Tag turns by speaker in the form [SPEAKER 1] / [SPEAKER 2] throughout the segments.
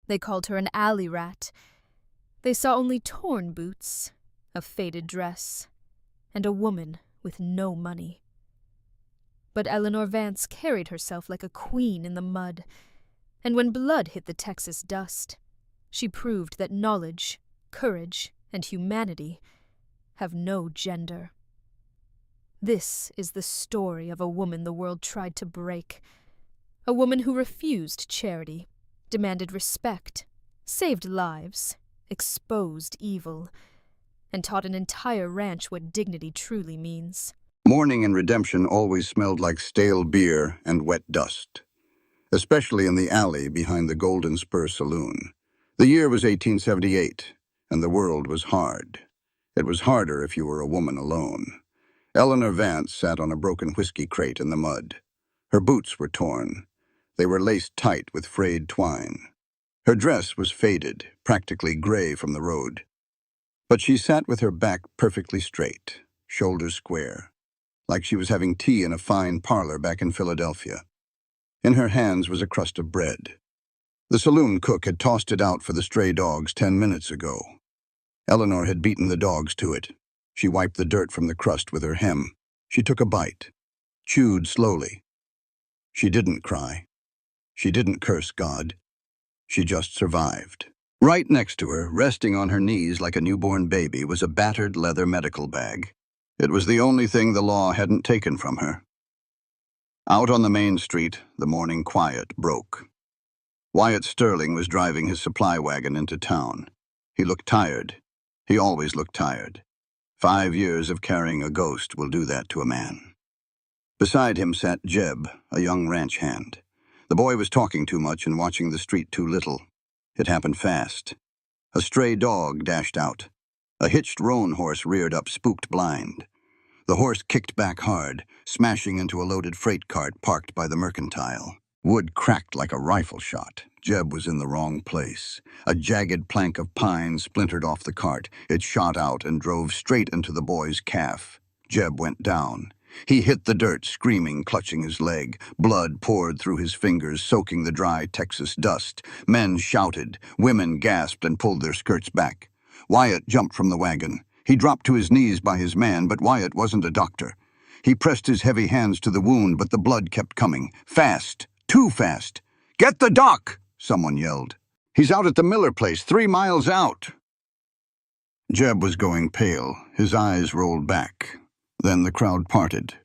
[SPEAKER 1] They called her an alley rat. They saw only torn boots, a faded dress, and a woman with no money. But Eleanor Vance carried herself like a queen in the mud, and when blood hit the Texas dust, she proved that knowledge, courage, and humanity have no gender. This is the story of a woman the world tried to break. A woman who refused charity, demanded respect, saved lives, exposed evil, and taught an entire ranch what dignity truly means.
[SPEAKER 2] Mourning and redemption always smelled like stale beer and wet dust, especially in the alley behind the Golden Spur Saloon. The year was 1878, and the world was hard. It was harder if you were a woman alone. Eleanor Vance sat on a broken whiskey crate in the mud. Her boots were torn. They were laced tight with frayed twine. Her dress was faded, practically gray from the road. But she sat with her back perfectly straight, shoulders square, like she was having tea in a fine parlor back in Philadelphia. In her hands was a crust of bread. The saloon cook had tossed it out for the stray dogs 10 minutes ago. Eleanor had beaten the dogs to it. She wiped the dirt from the crust with her hem. She took a bite, chewed slowly. She didn't cry. She didn't curse God. She just survived. Right next to her, resting on her knees like a newborn baby, was a battered leather medical bag. It was the only thing the law hadn't taken from her. Out on the main street, the morning quiet broke. Wyatt Sterling was driving his supply wagon into town. He looked tired. He always looked tired. 5 years of carrying a ghost will do that to a man. Beside him sat Jeb, a young ranch hand. The boy was talking too much and watching the street too little. It happened fast. A stray dog dashed out. A hitched roan horse reared up, spooked blind. The horse kicked back hard, smashing into a loaded freight cart parked by the mercantile. Wood cracked like a rifle shot. Jeb was in the wrong place. A jagged plank of pine splintered off the cart. It shot out and drove straight into the boy's calf. Jeb went down. He hit the dirt, screaming, clutching his leg. Blood poured through his fingers, soaking the dry Texas dust. Men shouted. Women gasped and pulled their skirts back. Wyatt jumped from the wagon. He dropped to his knees by his man, but Wyatt wasn't a doctor. He pressed his heavy hands to the wound, but the blood kept coming. Fast. Too fast. "Get the doc!" someone yelled. "He's out at the Miller place, 3 miles out." Jeb was going pale. His eyes rolled back. Then the crowd parted.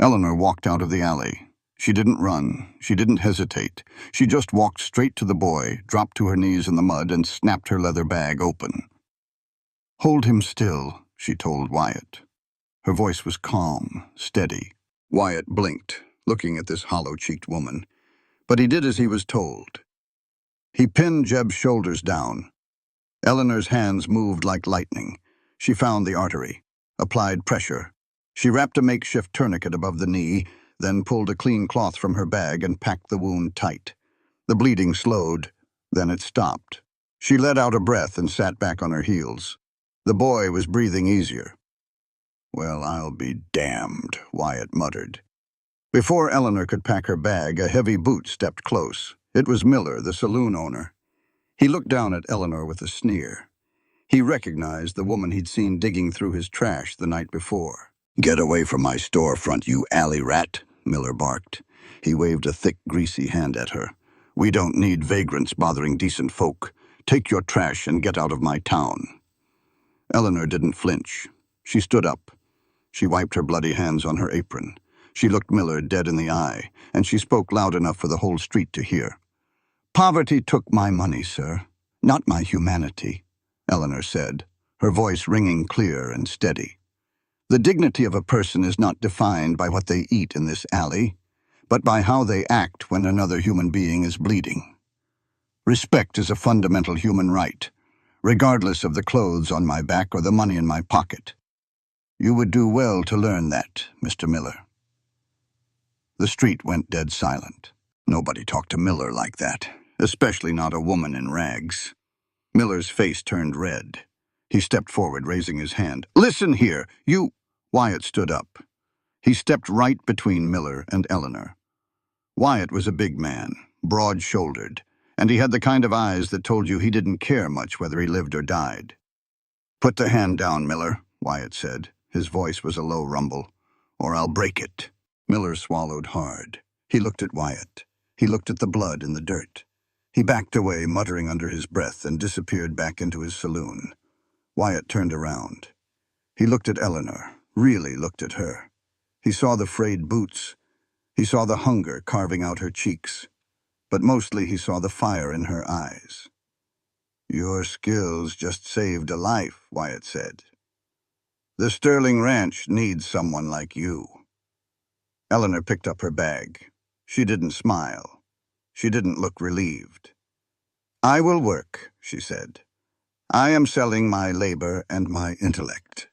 [SPEAKER 2] Eleanor walked out of the alley. She didn't run. She didn't hesitate. She just walked straight to the boy, dropped to her knees in the mud, and snapped her leather bag open. "Hold him still," she told Wyatt. Her voice was calm, steady. Wyatt blinked, looking at this hollow-cheeked woman. But he did as he was told. He pinned Jeb's shoulders down. Eleanor's hands moved like lightning. She found the artery, applied pressure. She wrapped a makeshift tourniquet above the knee, then pulled a clean cloth from her bag and packed the wound tight. The bleeding slowed, then it stopped. She let out a breath and sat back on her heels. The boy was breathing easier. "Well, I'll be damned," Wyatt muttered. Before Eleanor could pack her bag, a heavy boot stepped close. It was Miller, the saloon owner. He looked down at Eleanor with a sneer. He recognized the woman he'd seen digging through his trash the night before. "Get away from my storefront, you alley rat," Miller barked. He waved a thick, greasy hand at her. "We don't need vagrants bothering decent folk. Take your trash and get out of my town." Eleanor didn't flinch. She stood up. She wiped her bloody hands on her apron. She looked Miller dead in the eye, and she spoke loud enough for the whole street to hear. "Poverty took my money, sir, not my humanity," Eleanor said, her voice ringing clear and steady. "The dignity of a person is not defined by what they eat in this alley, but by how they act when another human being is bleeding. Respect is a fundamental human right, regardless of the clothes on my back or the money in my pocket. You would do well to learn that, Mr. Miller." The street went dead silent. Nobody talked to Miller like that, especially not a woman in rags. Miller's face turned red. He stepped forward, raising his hand. "Listen here, you—" Wyatt stood up. He stepped right between Miller and Eleanor. Wyatt was a big man, broad-shouldered. And he had the kind of eyes that told you he didn't care much whether he lived or died. "Put the hand down, Miller," Wyatt said. His voice was a low rumble. "Or I'll break it." Miller swallowed hard. He looked at Wyatt. He looked at the blood in the dirt. He backed away, muttering under his breath, and disappeared back into his saloon. Wyatt turned around. He looked at Eleanor, really looked at her. He saw the frayed boots. He saw the hunger carving out her cheeks. But mostly he saw the fire in her eyes. "Your skills just saved a life," Wyatt said. "The Sterling Ranch needs someone like you." Eleanor picked up her bag. She didn't smile. She didn't look relieved. "I will work," she said. "I am selling my labor and my intellect.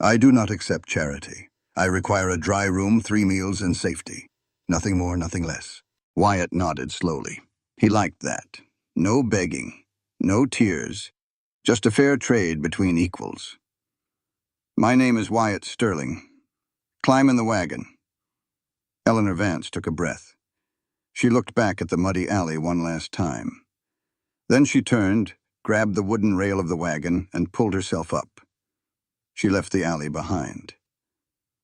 [SPEAKER 2] I do not accept charity. I require a dry room, 3 meals, and safety. Nothing more, nothing less." Wyatt nodded slowly. He liked that. No begging, no tears, just a fair trade between equals. "My name is Wyatt Sterling. Climb in the wagon." Eleanor Vance took a breath. She looked back at the muddy alley one last time. Then she turned, grabbed the wooden rail of the wagon, and pulled herself up. She left the alley behind.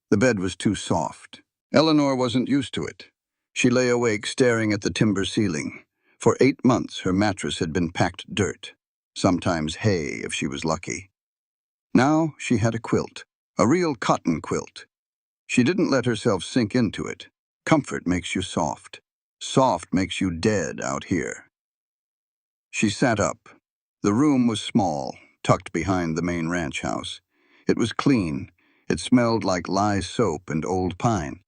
[SPEAKER 2] The bed was too soft. Eleanor wasn't used to it. She lay awake staring at the timber ceiling. For 8 months her mattress had been packed dirt, sometimes hay if she was lucky. Now she had a quilt, a real cotton quilt. She didn't let herself sink into it. Comfort makes you soft. Soft makes you dead out here. She sat up. The room was small, tucked behind the main ranch house. It was clean. It smelled like lye soap and old pine.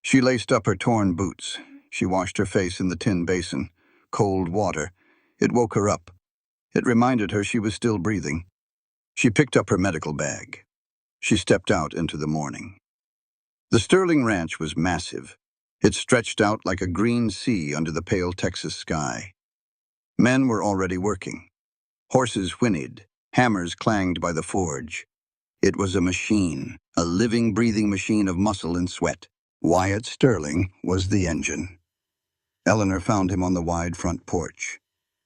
[SPEAKER 2] She laced up her torn boots. She washed her face in the tin basin. Cold water. It woke her up. It reminded her she was still breathing. She picked up her medical bag. She stepped out into the morning. The Sterling Ranch was massive. It stretched out like a green sea under the pale Texas sky. Men were already working. Horses whinnied. Hammers clanged by the forge. It was a machine, a living, breathing machine of muscle and sweat. Wyatt Sterling was the engine. Eleanor found him on the wide front porch.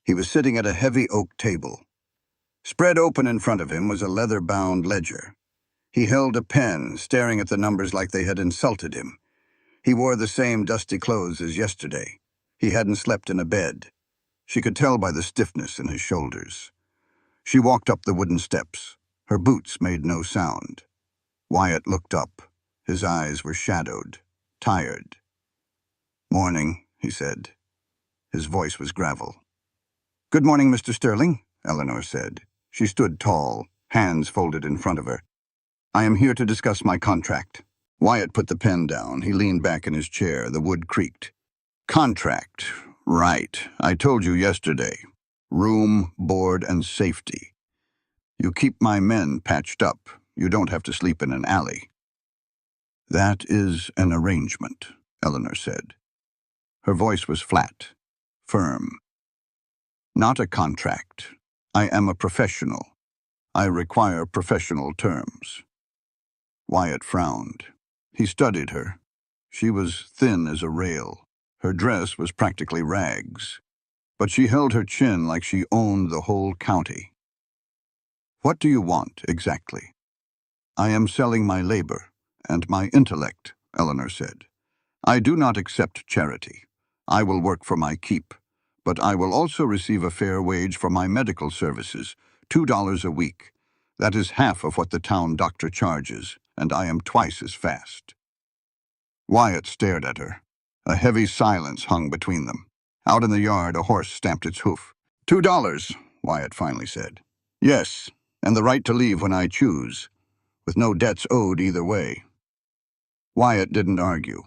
[SPEAKER 2] He was sitting at a heavy oak table. Spread open in front of him was a leather-bound ledger. He held a pen, staring at the numbers like they had insulted him. He wore the same dusty clothes as yesterday. He hadn't slept in a bed. She could tell by the stiffness in his shoulders. She walked up the wooden steps. Her boots made no sound. Wyatt looked up. His eyes were shadowed, tired. "Morning," he said. His voice was gravel. "Good morning, Mr. Sterling," Eleanor said. She stood tall, hands folded in front of her. "I am here to discuss my contract." Wyatt put the pen down. He leaned back in his chair. The wood creaked. "Contract. Right. I told you yesterday. Room, board, and safety. You keep my men patched up. You don't have to sleep in an alley." "That is an arrangement," Eleanor said. Her voice was flat, firm. "Not a contract. I am a professional. I require professional terms." Wyatt frowned. He studied her. She was thin as a rail. Her dress was practically rags. But she held her chin like she owned the whole county. "What do you want, exactly?" "I am selling my labor and my intellect," Eleanor said. "I do not accept charity. I will work for my keep, but I will also receive a fair wage for my medical services, $2 a week. That is half of what the town doctor charges, and I am twice as fast." Wyatt stared at her. A heavy silence hung between them. Out in the yard, a horse stamped its hoof. $2, Wyatt finally said. "Yes, and the right to leave when I choose, with no debts owed either way." Wyatt didn't argue.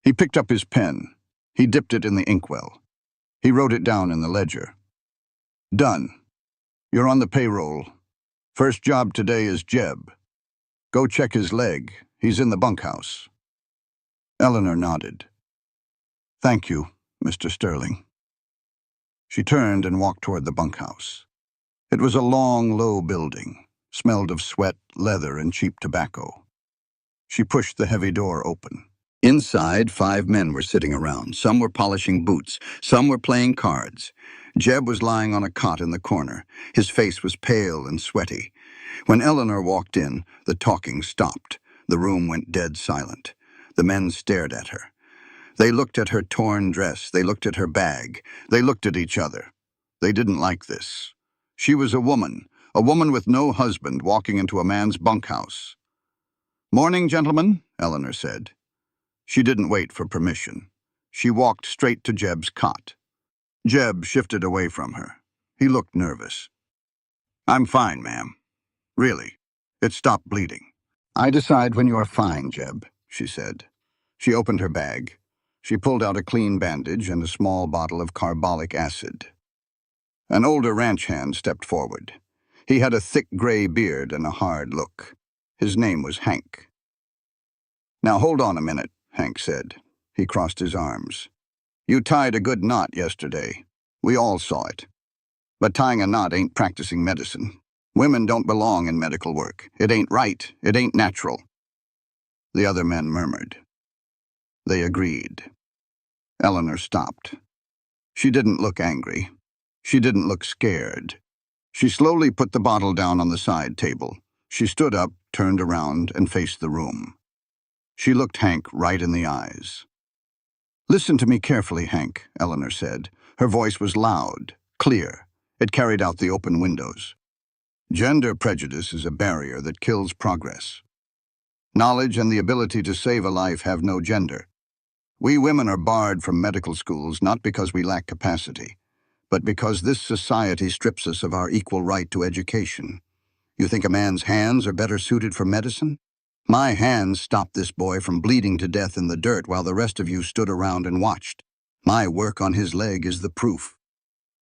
[SPEAKER 2] He picked up his pen. He dipped it in the inkwell. He wrote it down in the ledger. "Done. You're on the payroll. First job today is Jeb. Go check his leg. He's in the bunkhouse." Eleanor nodded. "Thank you, Mr. Sterling." She turned and walked toward the bunkhouse. It was a long, low building, smelled of sweat, leather, and cheap tobacco. She pushed the heavy door open. Inside, 5 men were sitting around. Some were polishing boots. Some were playing cards. Jeb was lying on a cot in the corner. His face was pale and sweaty. When Eleanor walked in, the talking stopped. The room went dead silent. The men stared at her. They looked at her torn dress. They looked at her bag. They looked at each other. They didn't like this. She was a woman with no husband walking into a man's bunkhouse. "Morning, gentlemen," Eleanor said. She didn't wait for permission. She walked straight to Jeb's cot. Jeb shifted away from her. He looked nervous. "I'm fine, ma'am. Really. It stopped bleeding." "I decide when you are fine, Jeb," she said. She opened her bag. She pulled out a clean bandage and a small bottle of carbolic acid. An older ranch hand stepped forward. He had a thick gray beard and a hard look. His name was Hank. "Now hold on a minute," Hank said. He crossed his arms. "You tied a good knot yesterday. We all saw it. But tying a knot ain't practicing medicine. Women don't belong in medical work. It ain't right. It ain't natural." The other men murmured. They agreed. Eleanor stopped. She didn't look angry. She didn't look scared. She slowly put the bottle down on the side table. She stood up, turned around, and faced the room. She looked Hank right in the eyes. "Listen to me carefully, Hank," Eleanor said. Her voice was loud, clear. It carried out the open windows. "Gender prejudice is a barrier that kills progress. Knowledge and the ability to save a life have no gender. We women are barred from medical schools not because we lack capacity, but because this society strips us of our equal right to education. You think a man's hands are better suited for medicine? My hands stopped this boy from bleeding to death in the dirt while the rest of you stood around and watched. My work on his leg is the proof.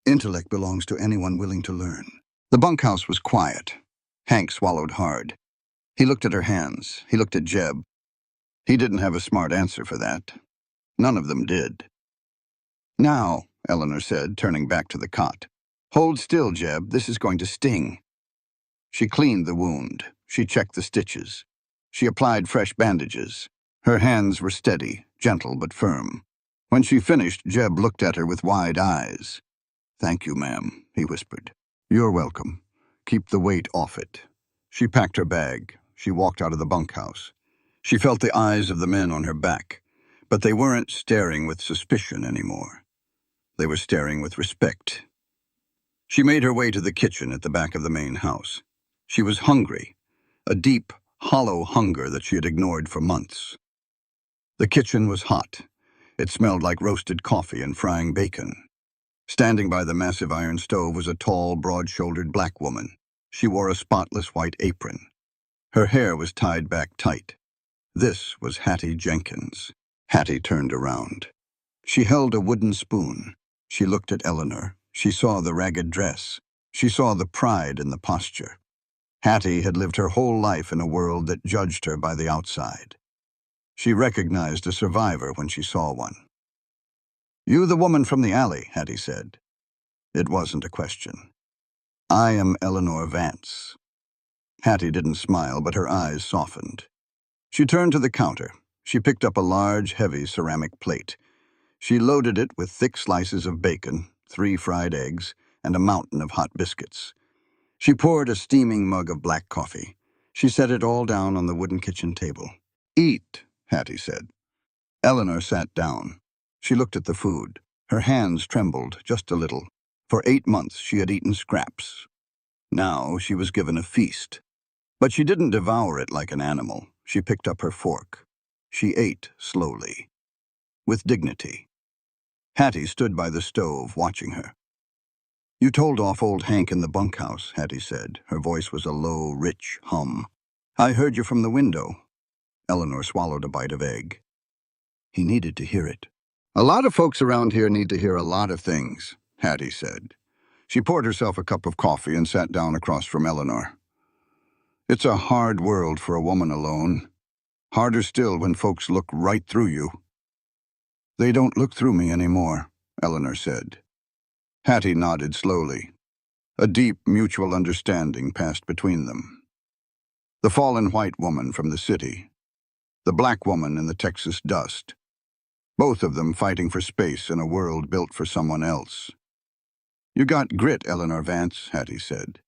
[SPEAKER 2] Intellect belongs to anyone willing to learn." The bunkhouse was quiet. Hank swallowed hard. He looked at her hands. He looked at Jeb. He didn't have a smart answer for that. None of them did. "Now," Eleanor said, turning back to the cot. "Hold still, Jeb. This is going to sting." She cleaned the wound. She checked the stitches. She applied fresh bandages. Her hands were steady, gentle but firm. When she finished, Jeb looked at her with wide eyes. "Thank you, ma'am," he whispered. "You're welcome. Keep the weight off it." She packed her bag. She walked out of the bunkhouse. She felt the eyes of the men on her back, but they weren't staring with suspicion anymore. They were staring with respect. She made her way to the kitchen at the back of the main house. She was hungry, a deep, hollow hunger that she had ignored for months. The kitchen was hot. It smelled like roasted coffee and frying bacon. Standing by the massive iron stove was a tall, broad-shouldered black woman. She wore a spotless white apron. Her hair was tied back tight. This was Hattie Jenkins. Hattie turned around. She held a wooden spoon. She looked at Eleanor. She saw the ragged dress. She saw the pride in the posture. Hattie had lived her whole life in a world that judged her by the outside. She recognized a survivor when she saw one. "You the woman from the alley," Hattie said. It wasn't a question. "I am Eleanor Vance." Hattie didn't smile, but her eyes softened. She turned to the counter. She picked up a large, heavy ceramic plate. She loaded it with thick slices of bacon, 3 fried eggs, and a mountain of hot biscuits. She poured a steaming mug of black coffee. She set it all down on the wooden kitchen table. "Eat," Hattie said. Eleanor sat down. She looked at the food. Her hands trembled just a little. For 8 months she had eaten scraps. Now she was given a feast. But she didn't devour it like an animal. She picked up her fork. She ate slowly, with dignity. Hattie stood by the stove, watching her. "You told off old Hank in the bunkhouse," Hattie said. Her voice was a low, rich hum. "I heard you from the window." Eleanor swallowed a bite of egg. He needed to hear it. "A lot of folks around here need to hear a lot of things," Hattie said. She poured herself a cup of coffee and sat down across from Eleanor. "It's a hard world for a woman alone. Harder still when folks look right through you." "They don't look through me anymore," Eleanor said. Hattie nodded slowly. A deep mutual understanding passed between them. The fallen white woman from the city. the black woman in the Texas dust, both of them fighting for space in a world built for someone else. "You got grit, Eleanor Vance," Hattie said.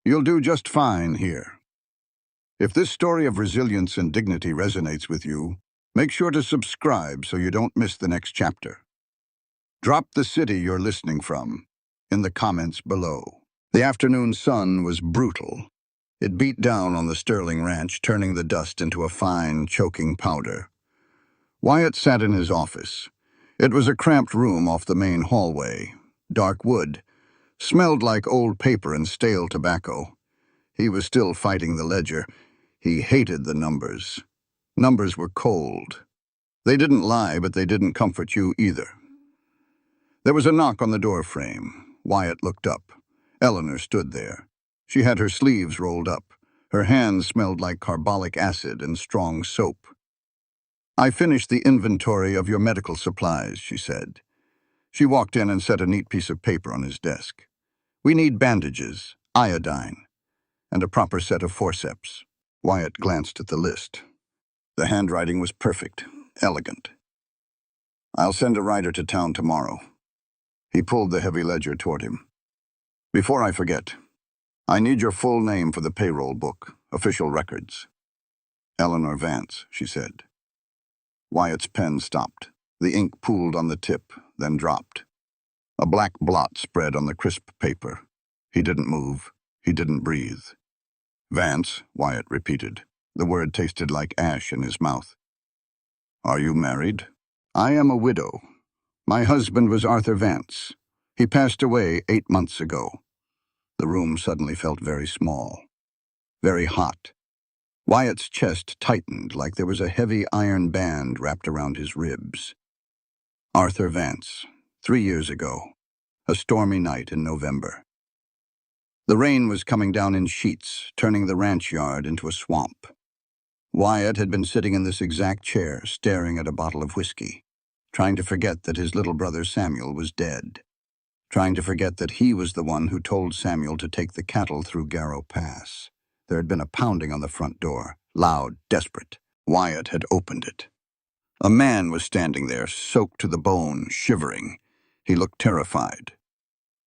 [SPEAKER 2] "You'll do just fine here." If this story of resilience and dignity resonates with you, make sure to subscribe so you don't miss the next chapter. Drop the city you're listening from in the comments below. The afternoon sun was brutal. It beat down on the Sterling Ranch, turning the dust into a fine, choking powder. Wyatt sat in his office. It was a cramped room off the main hallway. Dark wood. Smelled like old paper and stale tobacco. He was still fighting the ledger. He hated the numbers. Numbers were cold. They didn't lie, but they didn't comfort you either. There was a knock on the door frame. Wyatt looked up. Eleanor stood there. She had her sleeves rolled up. Her hands smelled like carbolic acid and strong soap. "I finished the inventory of your medical supplies," she said. She walked in and set a neat piece of paper on his desk. "We need bandages, iodine, and a proper set of forceps." Wyatt glanced at the list. The handwriting was perfect, elegant. "I'll send a rider to town tomorrow." He pulled the heavy ledger toward him. "Before I forget, I need your full name for the payroll book, official records." "Eleanor Vance," she said. Wyatt's pen stopped. The ink pooled on the tip, then dropped. A black blot spread on the crisp paper. He didn't move. He didn't breathe. "Vance," Wyatt repeated. The word tasted like ash in his mouth. "Are you married?" "I am a widow. My husband was Arthur Vance. He passed away 8 months ago." The room suddenly felt very small, very hot. Wyatt's chest tightened like there was a heavy iron band wrapped around his ribs. Arthur Vance, 3 years ago, a stormy night in November. The rain was coming down in sheets, turning the ranch yard into a swamp. Wyatt had been sitting in this exact chair, staring at a bottle of whiskey, trying to forget that his little brother Samuel was dead, trying to forget that he was the one who told Samuel to take the cattle through Garrow Pass. There had been a pounding on the front door, loud, desperate. Wyatt had opened it. A man was standing there, soaked to the bone, shivering. He looked terrified.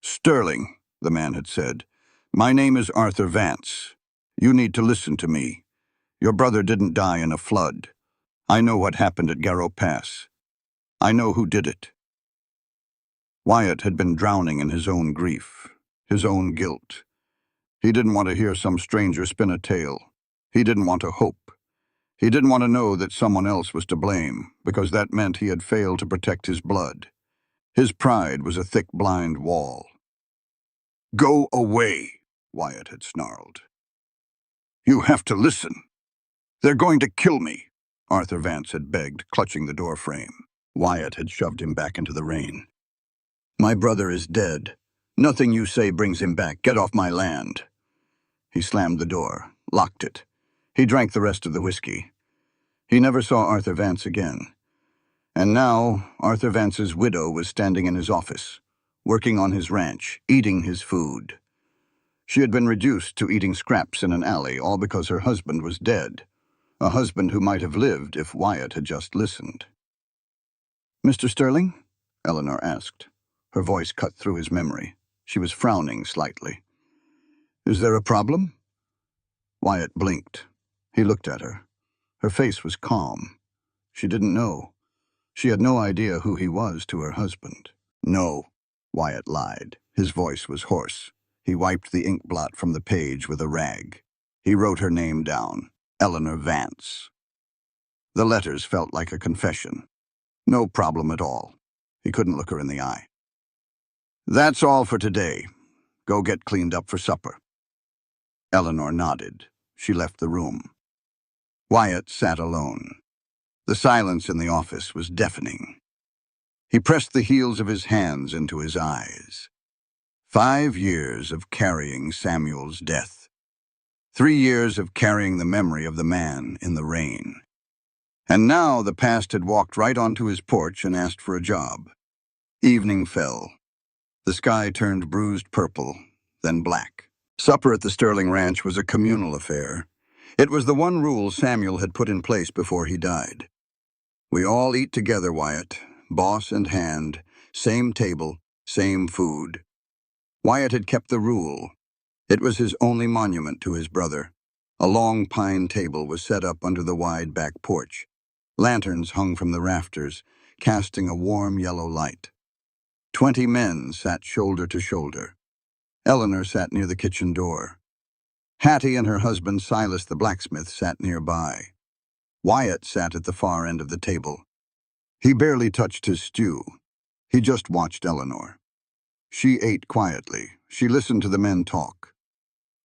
[SPEAKER 2] "Sterling," the man had said, "my name is Arthur Vance. You need to listen to me. Your brother didn't die in a flood. I know what happened at Garrow Pass. I know who did it." Wyatt had been drowning in his own grief, his own guilt. He didn't want to hear some stranger spin a tale. He didn't want to hope. He didn't want to know that someone else was to blame, because that meant he had failed to protect his blood. His pride was a thick, blind wall. "Go away," Wyatt had snarled. "You have to listen. They're going to kill me," Arthur Vance had begged, clutching the door frame. Wyatt had shoved him back into the rain. "My brother is dead. Nothing you say brings him back. Get off my land." He slammed the door, locked it. He drank the rest of the whiskey. He never saw Arthur Vance again. And now, Arthur Vance's widow was standing in his office, working on his ranch, eating his food. She had been reduced to eating scraps in an alley, all because her husband was dead. A husband who might have lived if Wyatt had just listened. "Mr. Sterling?" Eleanor asked. Her voice cut through his memory. She was frowning slightly. "Is there a problem?" Wyatt blinked. He looked at her. Her face was calm. She didn't know. She had no idea who he was to her husband. "No," Wyatt lied. His voice was hoarse. He wiped the ink blot from the page with a rag. He wrote her name down, Eleanor Vance. The letters felt like a confession. No problem at all. He couldn't look her in the eye. "That's all for today. Go get cleaned up for supper." Eleanor nodded. She left the room. Wyatt sat alone. The silence in the office was deafening. He pressed the heels of his hands into his eyes. 5 years of carrying Samuel's death. 3 years of carrying the memory of the man in the rain. And now the past had walked right onto his porch and asked for a job. Evening fell. The sky turned bruised purple, then black. Supper at the Sterling Ranch was a communal affair. It was the one rule Samuel had put in place before he died. We all eat together, Wyatt, boss and hand, same table, same food. Wyatt had kept the rule. It was his only monument to his brother. A long pine table was set up under the wide back porch. Lanterns hung from the rafters, casting a warm yellow light. 20 men sat shoulder to shoulder. Eleanor sat near the kitchen door. Hattie and her husband Silas the blacksmith sat nearby. Wyatt sat at the far end of the table. He barely touched his stew. He just watched Eleanor. She ate quietly. She listened to the men talk.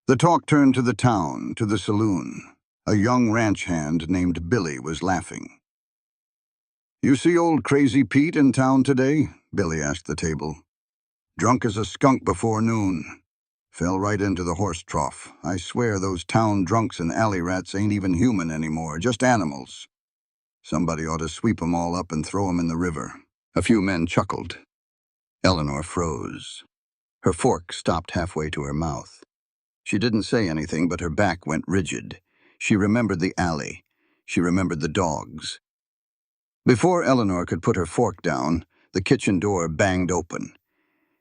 [SPEAKER 2] The talk turned to the town, to the saloon. A young ranch hand named Billy was laughing. "You see old Crazy Pete in town today?" Billy asked the table. "Drunk as a skunk before noon. Fell right into the horse trough. I swear those town drunks and alley rats ain't even human anymore, just animals. Somebody ought to sweep 'em all up and throw 'em in the river." A few men chuckled. Eleanor froze. Her fork stopped halfway to her mouth. She didn't say anything, but her back went rigid. She remembered the alley. She remembered the dogs. Before Eleanor could put her fork down, the kitchen door banged open.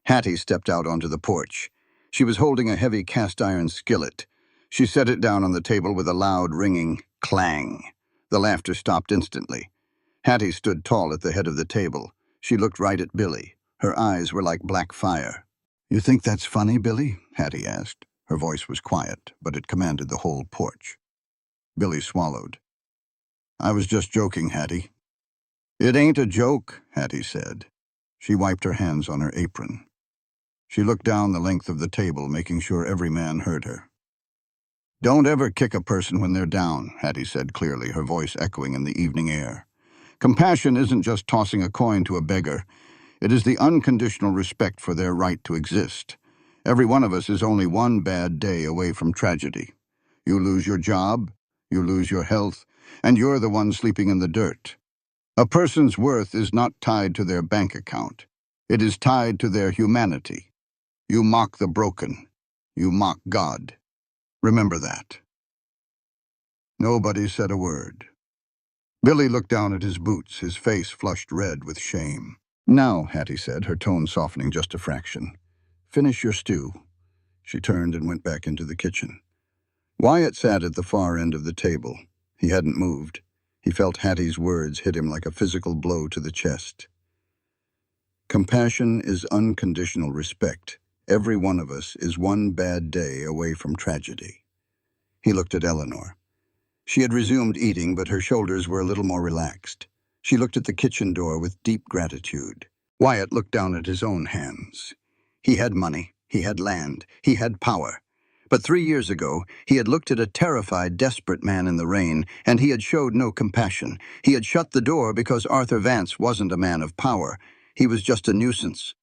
[SPEAKER 2] Hattie stepped out onto the porch. She was holding a heavy cast-iron skillet. She set it down on the table with a loud, ringing clang. The laughter stopped instantly. Hattie stood tall at the head of the table. She looked right at Billy. Her eyes were like black fire. "You think that's funny, Billy?" Hattie asked. Her voice was quiet, but it commanded the whole porch. Billy swallowed. "I was just joking, Hattie." "It ain't a joke," Hattie said. She wiped her hands on her apron. She looked down the length of the table, making sure every man heard her. "Don't ever kick a person when they're down," Hattie said clearly, her voice echoing in the evening air. "Compassion isn't just tossing a coin to a beggar. It is the unconditional respect for their right to exist. Every one of us is only one bad day away from tragedy. You lose your job, you lose your health, and you're the one sleeping in the dirt. A person's worth is not tied to their bank account. It is tied to their humanity. You mock the broken. You mock God. Remember that." Nobody said a word. Billy looked down at his boots, his face flushed red with shame. "Now," Hattie said, her tone softening just a fraction, "finish your stew." She turned and went back into the kitchen. Wyatt sat at the far end of the table. He hadn't moved. He felt Hattie's words hit him like a physical blow to the chest. Compassion is unconditional respect. Every one of us is one bad day away from tragedy. He looked at Eleanor. She had resumed eating, but her shoulders were a little more relaxed. She looked at the kitchen door with deep gratitude. Wyatt looked down at his own hands. He had money, he had land, he had power. But 3 years ago, he had looked at a terrified, desperate man in the rain, and he had showed no compassion. He had shut the door because Arthur Vance wasn't a man of power. He was just a nuisance.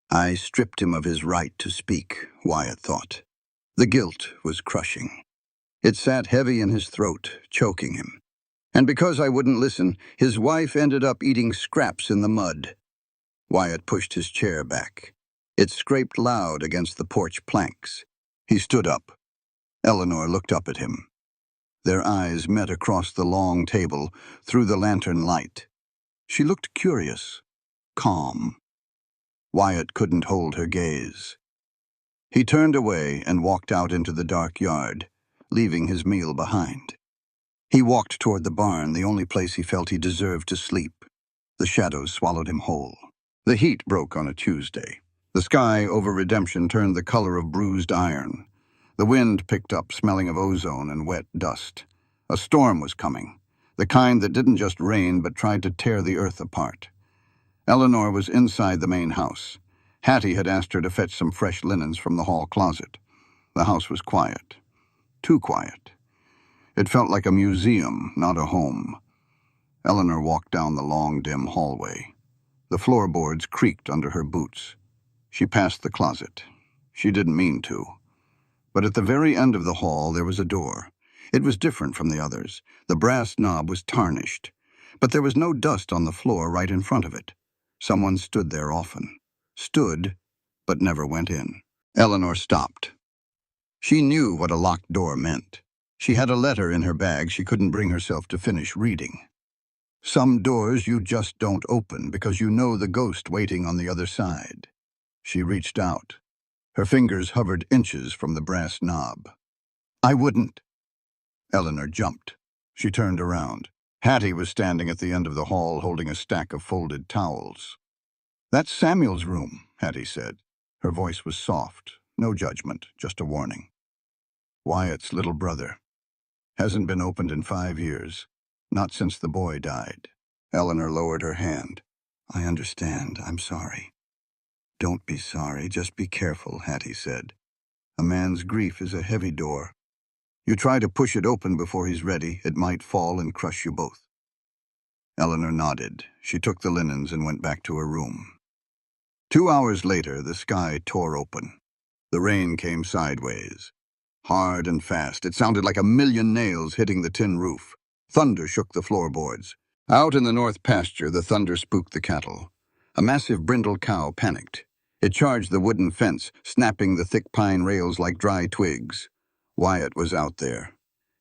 [SPEAKER 2] I stripped him of his right to speak, Wyatt thought. The guilt was crushing. It sat heavy in his throat, choking him. And because I wouldn't listen, his wife ended up eating scraps in the mud. Wyatt pushed his chair back. It scraped loud against the porch planks. He stood up. Eleanor looked up at him. Their eyes met across the long table, through the lantern light. She looked curious, calm. Wyatt couldn't hold her gaze. He turned away and walked out into the dark yard, leaving his meal behind. He walked toward the barn, the only place he felt he deserved to sleep. The shadows swallowed him whole. The heat broke on a Tuesday. The sky over Redemption turned the color of bruised iron. The wind picked up, smelling of ozone and wet dust. A storm was coming, the kind that didn't just rain but tried to tear the earth apart. Eleanor was inside the main house. Hattie had asked her to fetch some fresh linens from the hall closet. The house was quiet. Too quiet. It felt like a museum, not a home. Eleanor walked down the long, dim hallway. The floorboards creaked under her boots. She passed the closet. She didn't mean to. But at the very end of the hall, there was a door. It was different from the others. The brass knob was tarnished. But there was no dust on the floor right in front of it. Someone stood there often. Stood, but never went in. Eleanor stopped. She knew what a locked door meant. She had a letter in her bag she couldn't bring herself to finish reading. Some doors you just don't open because you know the ghost waiting on the other side. She reached out. Her fingers hovered inches from the brass knob. I wouldn't. Eleanor jumped. She turned around. Hattie was standing at the end of the hall holding a stack of folded towels. That's Samuel's room, Hattie said. Her voice was soft, no judgment, just a warning. Wyatt's little brother. Hasn't been opened in 5 years. Not since the boy died. Eleanor lowered her hand. I understand. I'm sorry. Don't be sorry. Just be careful, Hattie said. A man's grief is a heavy door. You try to push it open before he's ready, it might fall and crush you both. Eleanor nodded. She took the linens and went back to her room. 2 hours later, the sky tore open. The rain came sideways. Hard and fast, it sounded like a million nails hitting the tin roof. Thunder shook the floorboards. Out in the north pasture, the thunder spooked the cattle. A massive brindle cow panicked. It charged the wooden fence, snapping the thick pine rails like dry twigs. Wyatt was out there.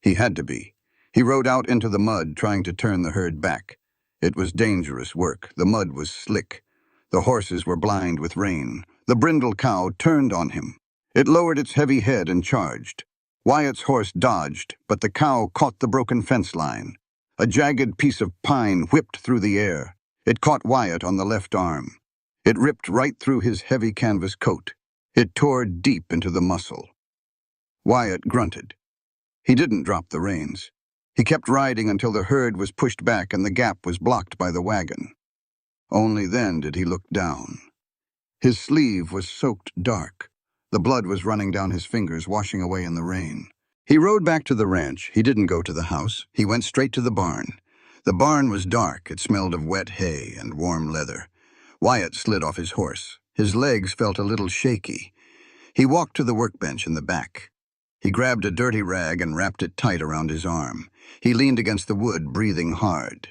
[SPEAKER 2] He had to be. He rode out into the mud, trying to turn the herd back. It was dangerous work. The mud was slick. The horses were blind with rain. The brindle cow turned on him. It lowered its heavy head and charged. Wyatt's horse dodged, but the cow caught the broken fence line. A jagged piece of pine whipped through the air. It caught Wyatt on the left arm. It ripped right through his heavy canvas coat. It tore deep into the muscle. Wyatt grunted. He didn't drop the reins. He kept riding until the herd was pushed back and the gap was blocked by the wagon. Only then did he look down. His sleeve was soaked dark. The blood was running down his fingers, washing away in the rain. He rode back to the ranch. He didn't go to the house. He went straight to the barn. The barn was dark. It smelled of wet hay and warm leather. Wyatt slid off his horse. His legs felt a little shaky. He walked to the workbench in the back. He grabbed a dirty rag and wrapped it tight around his arm. He leaned against the wood, breathing hard.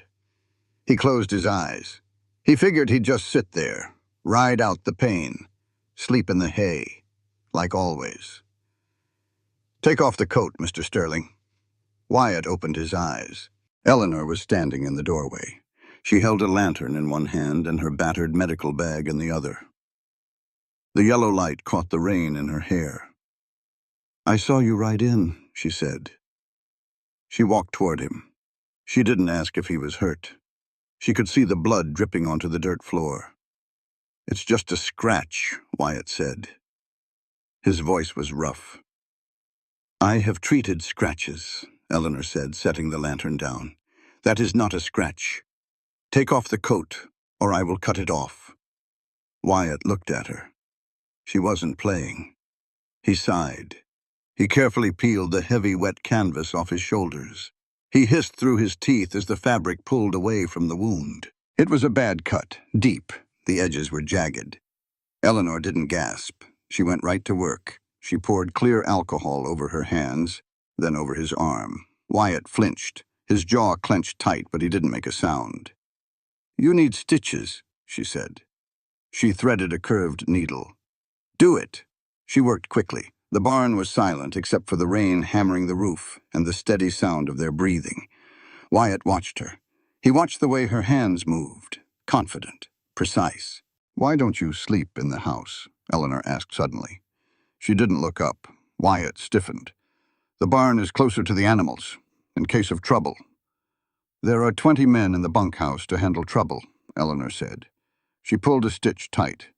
[SPEAKER 2] He closed his eyes. He figured he'd just sit there, ride out the pain, sleep in the hay, like always. Take off the coat, Mr. Sterling. Wyatt opened his eyes. Eleanor was standing in the doorway. She held a lantern in one hand and her battered medical bag in the other. The yellow light caught the rain in her hair. I saw you ride in, she said. She walked toward him. She didn't ask if he was hurt. She could see the blood dripping onto the dirt floor. It's just a scratch, Wyatt said. His voice was rough. I have treated scratches, Eleanor said, setting the lantern down. That is not a scratch. Take off the coat, or I will cut it off. Wyatt looked at her. She wasn't playing. He sighed. He carefully peeled the heavy, wet canvas off his shoulders. He hissed through his teeth as the fabric pulled away from the wound. It was a bad cut, deep. The edges were jagged. Eleanor didn't gasp. She went right to work. She poured clear alcohol over her hands, then over his arm. Wyatt flinched. His jaw clenched tight, but he didn't make a sound. You need stitches, she said. She threaded a curved needle. Do it. She worked quickly. The barn was silent except for the rain hammering the roof and the steady sound of their breathing. Wyatt watched her. He watched the way her hands moved, confident, precise. Why don't you sleep in the house? Eleanor asked suddenly. She didn't look up. Wyatt stiffened. The barn is closer to the animals, in case of trouble. There are 20 men in the bunkhouse to handle trouble, Eleanor said. She pulled a stitch tight.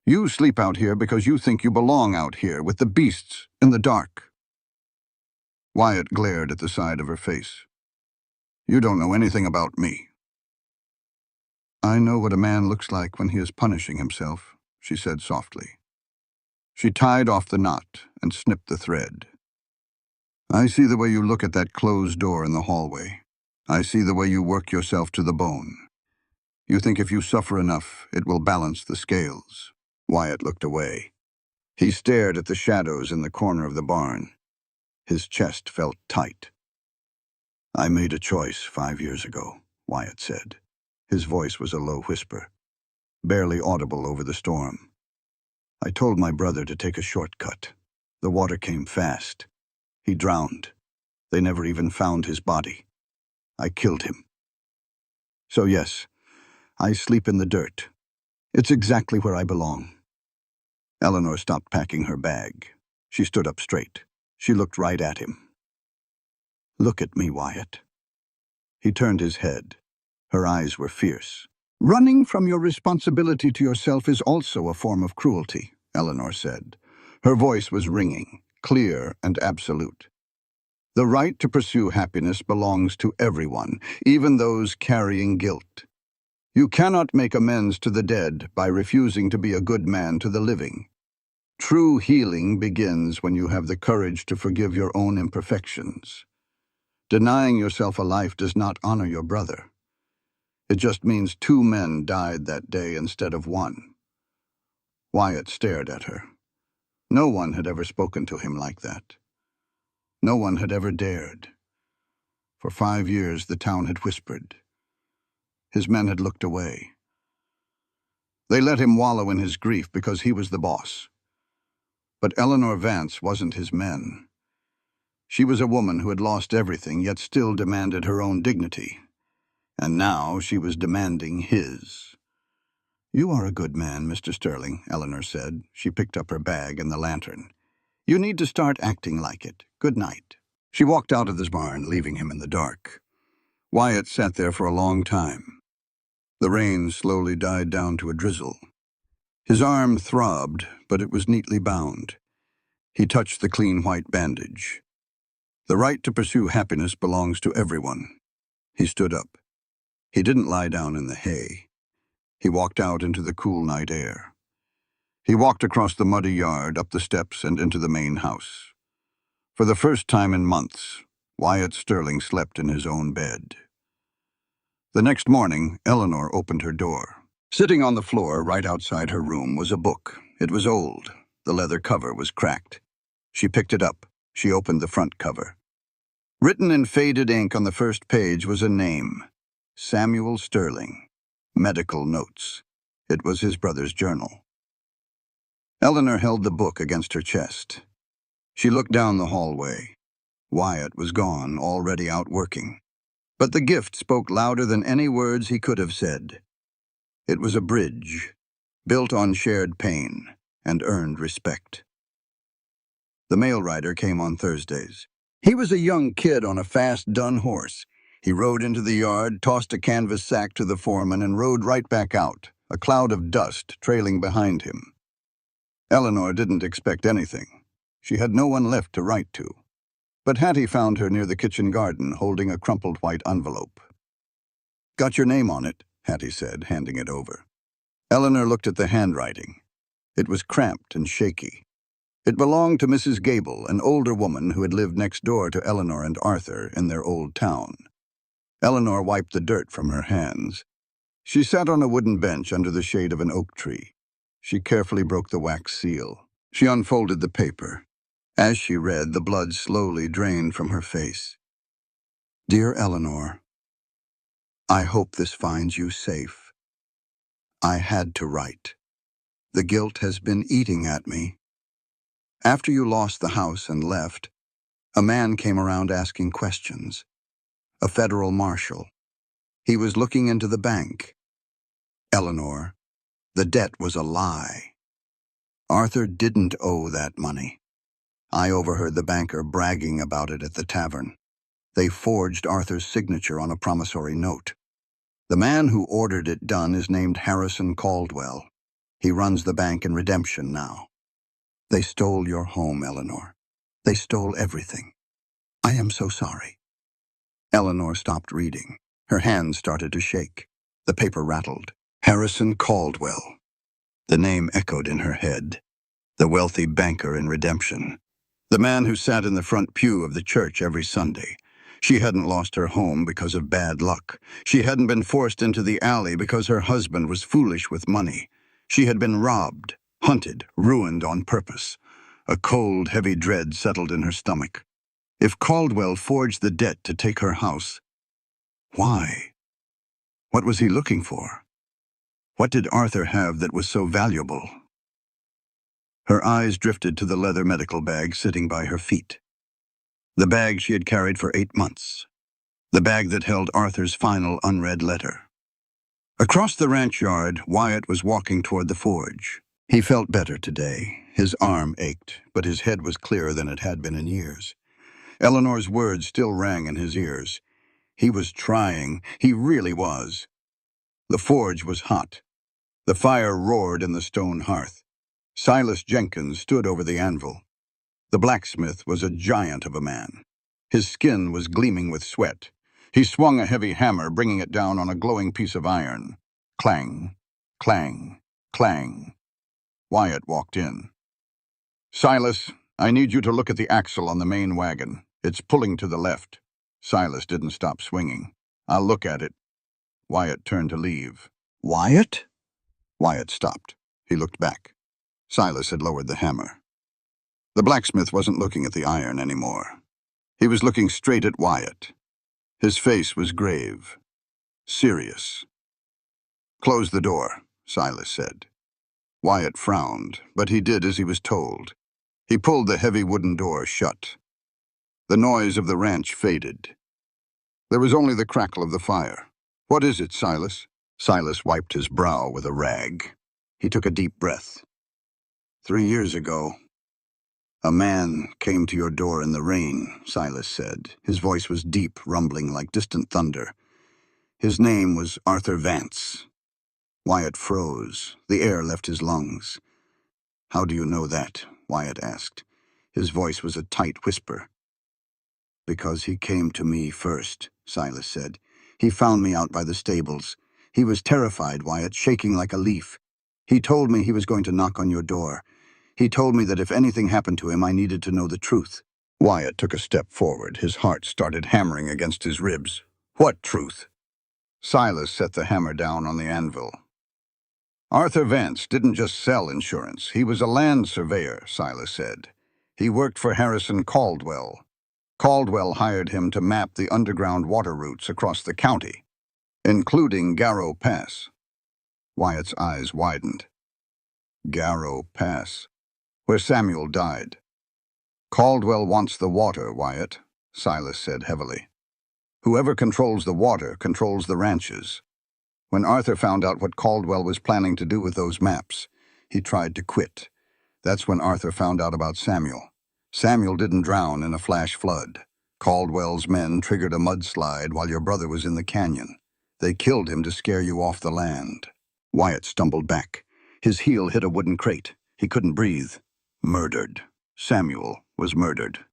[SPEAKER 2] You sleep out here because you think you belong out here with the beasts in the dark. Wyatt glared at the side of her face. You don't know anything about me. I know what a man looks like when he is punishing himself, she said softly. She tied off the knot and snipped the thread. I see the way you look at that closed door in the hallway. I see the way you work yourself to the bone. You think if you suffer enough, it will balance the scales. Wyatt looked away. He stared at the shadows in the corner of the barn. His chest felt tight. I made a choice 5 years ago, Wyatt said. His voice was a low whisper, barely audible over the storm. I told my brother to take a shortcut. The water came fast. He drowned. They never even found his body. I killed him. So yes, I sleep in the dirt. It's exactly where I belong." Eleanor stopped packing her bag. She stood up straight. She looked right at him. "Look at me, Wyatt." He turned his head. Her eyes were fierce. "Running from your responsibility to yourself is also a form of cruelty," Eleanor said. Her voice was ringing, clear and absolute. "The right to pursue happiness belongs to everyone, even those carrying guilt. You cannot make amends to the dead by refusing to be a good man to the living. True healing begins when you have the courage to forgive your own imperfections. Denying yourself a life does not honor your brother. It just means 2 men died that day instead of 1. Wyatt stared at her. No one had ever spoken to him like that. No one had ever dared. For 5 years the town had whispered. His men had looked away. They let him wallow in his grief because he was the boss. But Eleanor Vance wasn't his men. She was a woman who had lost everything, yet still demanded her own dignity. And now she was demanding his. "You are a good man, Mr. Sterling," Eleanor said. She picked up her bag and the lantern. "You need to start acting like it. Good night." She walked out of the barn, leaving him in the dark. Wyatt sat there for a long time. The rain slowly died down to a drizzle. His arm throbbed, but it was neatly bound. He touched the clean white bandage. The right to pursue happiness belongs to everyone. He stood up. He didn't lie down in the hay. He walked out into the cool night air. He walked across the muddy yard, up the steps, and into the main house. For the first time in months, Wyatt Sterling slept in his own bed. The next morning, Eleanor opened her door. Sitting on the floor right outside her room was a book. It was old. The leather cover was cracked. She picked it up. She opened the front cover. Written in faded ink on the first page was a name: Samuel Sterling. Medical notes. It was his brother's journal. Eleanor held the book against her chest. She looked down the hallway. Wyatt was gone, already out working. But the gift spoke louder than any words he could have said. It was a bridge, built on shared pain, and earned respect. The mail rider came on Thursdays. He was a young kid on a fast dun horse. He rode into the yard, tossed a canvas sack to the foreman, and rode right back out, a cloud of dust trailing behind him. Eleanor didn't expect anything. She had no one left to write to. But Hattie found her near the kitchen garden, holding a crumpled white envelope. "Got your name on it," Hattie said, handing it over. Eleanor looked at the handwriting. It was cramped and shaky. It belonged to Mrs. Gable, an older woman who had lived next door to Eleanor and Arthur in their old town. Eleanor wiped the dirt from her hands. She sat on a wooden bench under the shade of an oak tree. She carefully broke the wax seal. She unfolded the paper. As she read, the blood slowly drained from her face. "Dear Eleanor, I hope this finds you safe. I had to write. The guilt has been eating at me. After you lost the house and left, a man came around asking questions. A federal marshal. He was looking into the bank. Eleanor, the debt was a lie. Arthur didn't owe that money. I overheard the banker bragging about it at the tavern. They forged Arthur's signature on a promissory note. The man who ordered it done is named Harrison Caldwell. He runs the bank in Redemption now. They stole your home, Eleanor. They stole everything. I am so sorry." Eleanor stopped reading. Her hands started to shake. The paper rattled. Harrison Caldwell. The name echoed in her head. The wealthy banker in Redemption. The man who sat in the front pew of the church every Sunday. She hadn't lost her home because of bad luck. She hadn't been forced into the alley because her husband was foolish with money. She had been robbed, hunted, ruined on purpose. A cold, heavy dread settled in her stomach. If Caldwell forged the debt to take her house, why? What was he looking for? What did Arthur have that was so valuable? Her eyes drifted to the leather medical bag sitting by her feet. The bag she had carried for 8 months. The bag that held Arthur's final unread letter. Across the ranch yard, Wyatt was walking toward the forge. He felt better today. His arm ached, but his head was clearer than it had been in years. Eleanor's words still rang in his ears. He was trying. He really was. The forge was hot. The fire roared in the stone hearth. Silas Jenkins stood over the anvil. The blacksmith was a giant of a man. His skin was gleaming with sweat. He swung a heavy hammer, bringing it down on a glowing piece of iron. Clang, clang, clang. Wyatt walked in. "Silas, I need you to look at the axle on the main wagon. It's pulling to the left." Silas didn't stop swinging. "I'll look at it." Wyatt turned to leave. "Wyatt?" Wyatt stopped. He looked back. Silas had lowered the hammer. The blacksmith wasn't looking at the iron anymore. He was looking straight at Wyatt. His face was grave, serious. "Close the door," Silas said. Wyatt frowned, but he did as he was told. He pulled the heavy wooden door shut. The noise of the ranch faded. There was only the crackle of the fire. "What is it, Silas?" Silas wiped his brow with a rag. He took a deep breath. 3 years ago, a man came to your door in the rain," Silas said. His voice was deep, rumbling like distant thunder. "His name was Arthur Vance." Wyatt froze. The air left his lungs. "How do you know that?" Wyatt asked. His voice was a tight whisper. "Because he came to me first," Silas said. "He found me out by the stables. He was terrified, Wyatt, shaking like a leaf. He told me he was going to knock on your door. He told me that if anything happened to him, I needed to know the truth." Wyatt took a step forward. His heart started hammering against his ribs. "What truth?" Silas set the hammer down on the anvil. "Arthur Vance didn't just sell insurance. He was a land surveyor," Silas said. "He worked for Harrison Caldwell. Caldwell hired him to map the underground water routes across the county, including Garrow Pass." Wyatt's eyes widened. Garrow Pass, where Samuel died. "Caldwell wants the water, Wyatt," Silas said heavily. "Whoever controls the water controls the ranches. When Arthur found out what Caldwell was planning to do with those maps, he tried to quit. That's when Arthur found out about Samuel. Samuel didn't drown in a flash flood. Caldwell's men triggered a mudslide while your brother was in the canyon. They killed him to scare you off the land." Wyatt stumbled back. His heel hit a wooden crate. He couldn't breathe. Murdered. Samuel was murdered.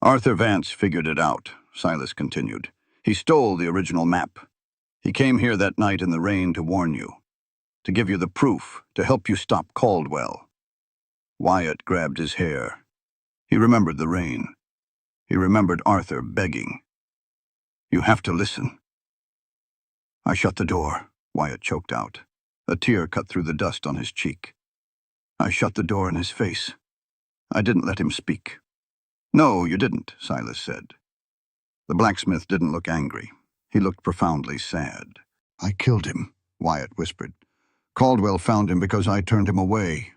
[SPEAKER 2] "Arthur Vance figured it out," Silas continued. "He stole the original map. He came here that night in the rain to warn you, to give you the proof, to help you stop Caldwell." Wyatt grabbed his hair. He remembered the rain. He remembered Arthur begging. "You have to listen." "I shut the door," Wyatt choked out. A tear cut through the dust on his cheek. "I shut the door in his face. I didn't let him speak." "No, you didn't," Silas said. The blacksmith didn't look angry. He looked profoundly sad. "I killed him," Wyatt whispered. "Caldwell found him because I turned him away."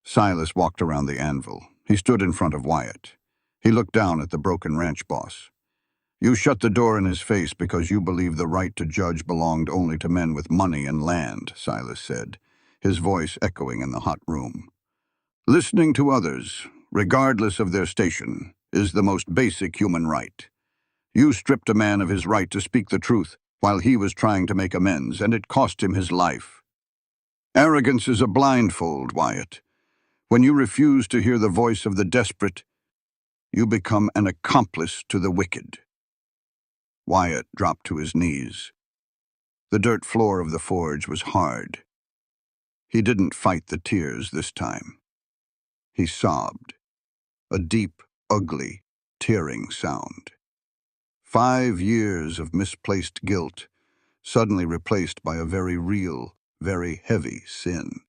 [SPEAKER 2] Silas walked around the anvil. He stood in front of Wyatt. He looked down at the broken ranch boss. "You shut the door in his face because you believe the right to judge belonged only to men with money and land," Silas said, his voice echoing in the hot room. "Listening to others, regardless of their station, is the most basic human right. You stripped a man of his right to speak the truth while he was trying to make amends, and it cost him his life. Arrogance is a blindfold, Wyatt. When you refuse to hear the voice of the desperate, you become an accomplice to the wicked." Wyatt dropped to his knees. The dirt floor of the forge was hard. He didn't fight the tears this time. He sobbed, a deep, ugly, tearing sound. 5 years of misplaced guilt, suddenly replaced by a very real, very heavy sin.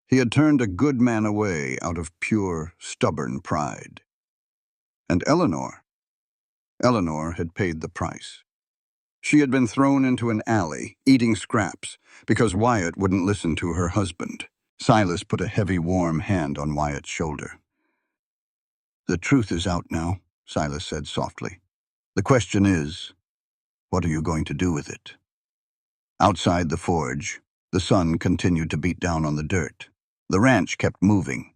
[SPEAKER 2] He had turned a good man away out of pure, stubborn pride. And Eleanor had paid the price. She had been thrown into an alley, eating scraps, because Wyatt wouldn't listen to her husband. Silas put a heavy, warm hand on Wyatt's shoulder. "The truth is out now," Silas said softly. "The question is, what are you going to do with it?" Outside the forge, the sun continued to beat down on the dirt. The ranch kept moving.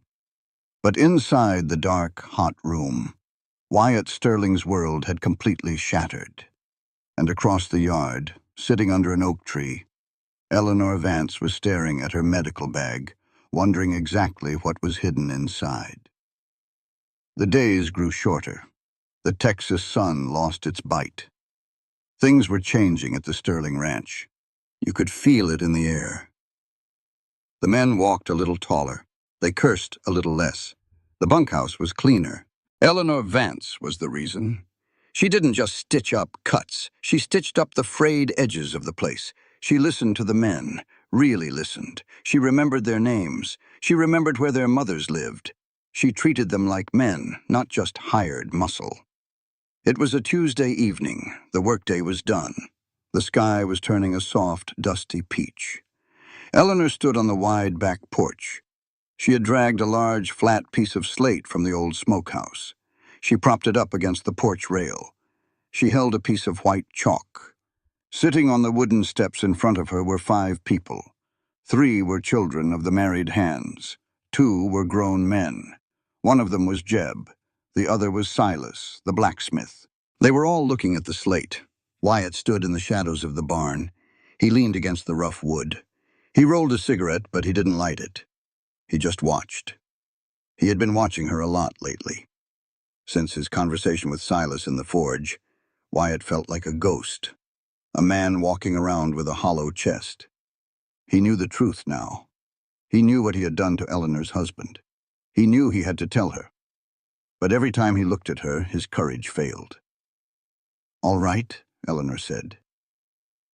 [SPEAKER 2] But inside the dark, hot room, Wyatt Sterling's world had completely shattered. And across the yard, sitting under an oak tree, Eleanor Vance was staring at her medical bag, wondering exactly what was hidden inside. The days grew shorter. The Texas sun lost its bite. Things were changing at the Sterling Ranch. You could feel it in the air. The men walked a little taller. They cursed a little less. The bunkhouse was cleaner. Eleanor Vance was the reason. She didn't just stitch up cuts. She stitched up the frayed edges of the place. She listened to the men, really listened. She remembered their names. She remembered where their mothers lived. She treated them like men, not just hired muscle. It was a Tuesday evening. The workday was done. The sky was turning a soft, dusty peach. Eleanor stood on the wide back porch. She had dragged a large, flat piece of slate from the old smokehouse. She propped it up against the porch rail. She held a piece of white chalk. Sitting on the wooden steps in front of her were 5 people. 3 were children of the married hands. 2 were grown men. One of them was Jeb. The other was Silas, the blacksmith. They were all looking at the slate. Wyatt stood in the shadows of the barn. He leaned against the rough wood. He rolled a cigarette, but he didn't light it. He just watched. He had been watching her a lot lately. Since his conversation with Silas in the forge, Wyatt felt like a ghost, a man walking around with a hollow chest. He knew the truth now. He knew what he had done to Eleanor's husband. He knew he had to tell her. But every time he looked at her, his courage failed. "All right," Eleanor said.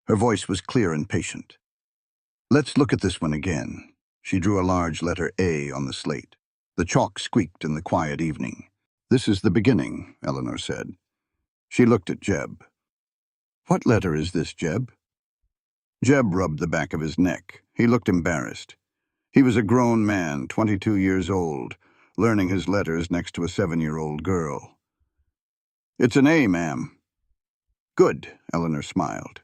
[SPEAKER 2] Her voice was clear and patient. "Let's look at this one again." She drew a large letter A on the slate. The chalk squeaked in the quiet evening. "This is the beginning," Eleanor said. She looked at Jeb. "What letter is this, Jeb?" Jeb rubbed the back of his neck. He looked embarrassed. He was a grown man, 22 years old, learning his letters next to a 7-year-old girl. "It's an A, ma'am." "Good," Eleanor smiled.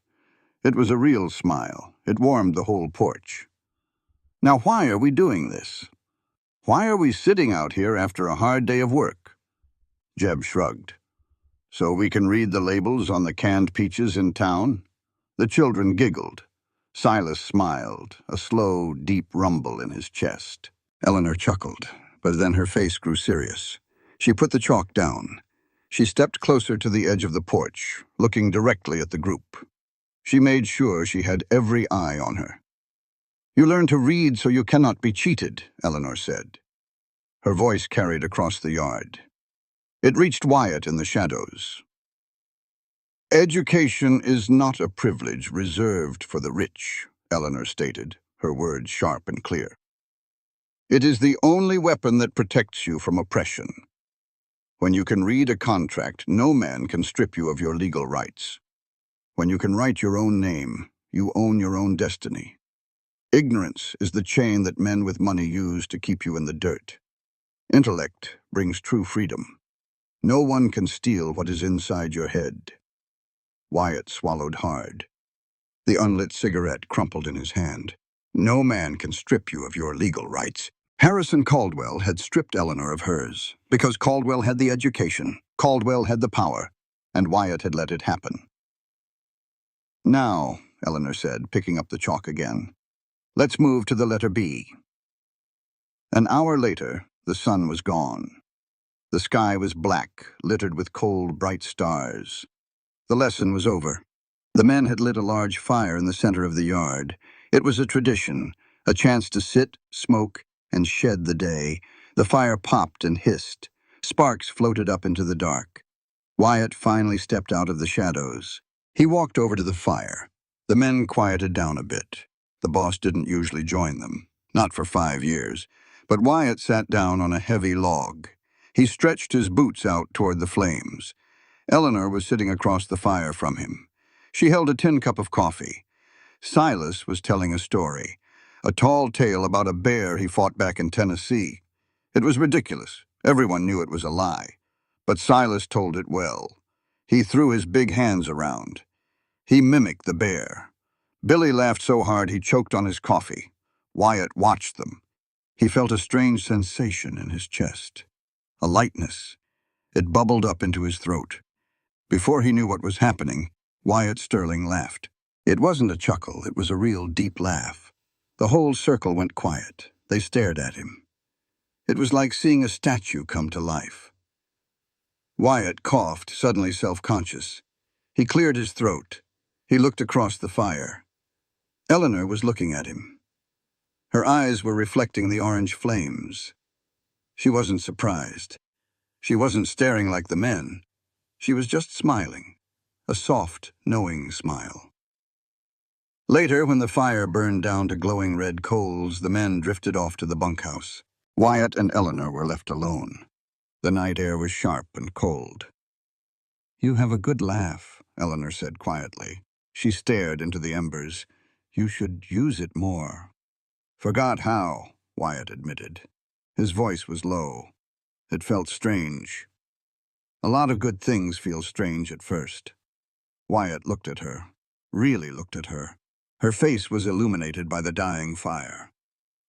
[SPEAKER 2] It was a real smile. It warmed the whole porch. "Now why are we doing this? Why are we sitting out here after a hard day of work?" Jeb shrugged. "So we can read the labels on the canned peaches in town?" The children giggled. Silas smiled, a slow, deep rumble in his chest. Eleanor chuckled, but then her face grew serious. She put the chalk down. She stepped closer to the edge of the porch, looking directly at the group. She made sure she had every eye on her. "You learn to read so you cannot be cheated," Eleanor said. Her voice carried across the yard. It reached Wyatt in the shadows. "Education is not a privilege reserved for the rich," Eleanor stated, her words sharp and clear. "It is the only weapon that protects you from oppression. When you can read a contract, no man can strip you of your legal rights. When you can write your own name, you own your own destiny. Ignorance is the chain that men with money use to keep you in the dirt. Intellect brings true freedom. No one can steal what is inside your head." Wyatt swallowed hard. The unlit cigarette crumpled in his hand. "No man can strip you of your legal rights." Harrison Caldwell had stripped Eleanor of hers, because Caldwell had the education, Caldwell had the power, and Wyatt had let it happen. "Now," Eleanor said, picking up the chalk again, "let's move to the letter B." An hour later, the sun was gone. The sky was black, littered with cold, bright stars. The lesson was over. The men had lit a large fire in the center of the yard. It was a tradition, a chance to sit, smoke, and shed the day. The fire popped and hissed. Sparks floated up into the dark. Wyatt finally stepped out of the shadows. He walked over to the fire. The men quieted down a bit. The boss didn't usually join them, not for 5 years. But Wyatt sat down on a heavy log. He stretched his boots out toward the flames. Eleanor was sitting across the fire from him. She held a tin cup of coffee. Silas was telling a story, a tall tale about a bear he fought back in Tennessee. It was ridiculous. Everyone knew it was a lie, but Silas told it well. He threw his big hands around. He mimicked the bear. Billy laughed so hard he choked on his coffee. Wyatt watched them. He felt a strange sensation in his chest. A lightness. It bubbled up into his throat. Before he knew what was happening, Wyatt Sterling laughed. It wasn't a chuckle, it was a real deep laugh. The whole circle went quiet. They stared at him. It was like seeing a statue come to life. Wyatt coughed, suddenly self-conscious. He cleared his throat. He looked across the fire. Eleanor was looking at him. Her eyes were reflecting the orange flames. She wasn't surprised. She wasn't staring like the men. She was just smiling, a soft, knowing smile. Later, when the fire burned down to glowing red coals, the men drifted off to the bunkhouse. Wyatt and Eleanor were left alone. The night air was sharp and cold. "You have a good laugh," Eleanor said quietly. She stared into the embers. "You should use it more." "Forgot how," Wyatt admitted. His voice was low. It felt strange. A lot of good things feel strange at first. Wyatt looked at her, really looked at her. Her face was illuminated by the dying fire.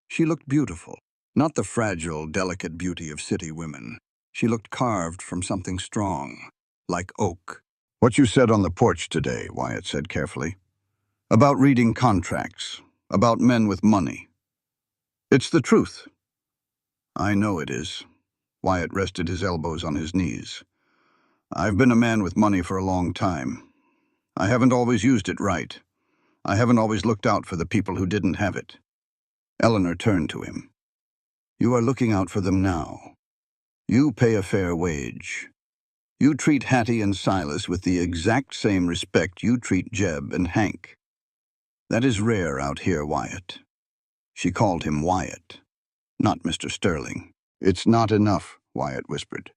[SPEAKER 2] She looked beautiful, not the fragile, delicate beauty of city women. She looked carved from something strong, like oak. "What you said on the porch today," Wyatt said carefully. "About reading contracts, about men with money. It's the truth." "I know it is." Wyatt rested his elbows on his knees. "I've been a man with money for a long time. I haven't always used it right. I haven't always looked out for the people who didn't have it." Eleanor turned to him. "You are looking out for them now. You pay a fair wage. You treat Hattie and Silas with the exact same respect you treat Jeb and Hank. That is rare out here, Wyatt." She called him Wyatt, not Mr. Sterling. "It's not enough," Wyatt whispered.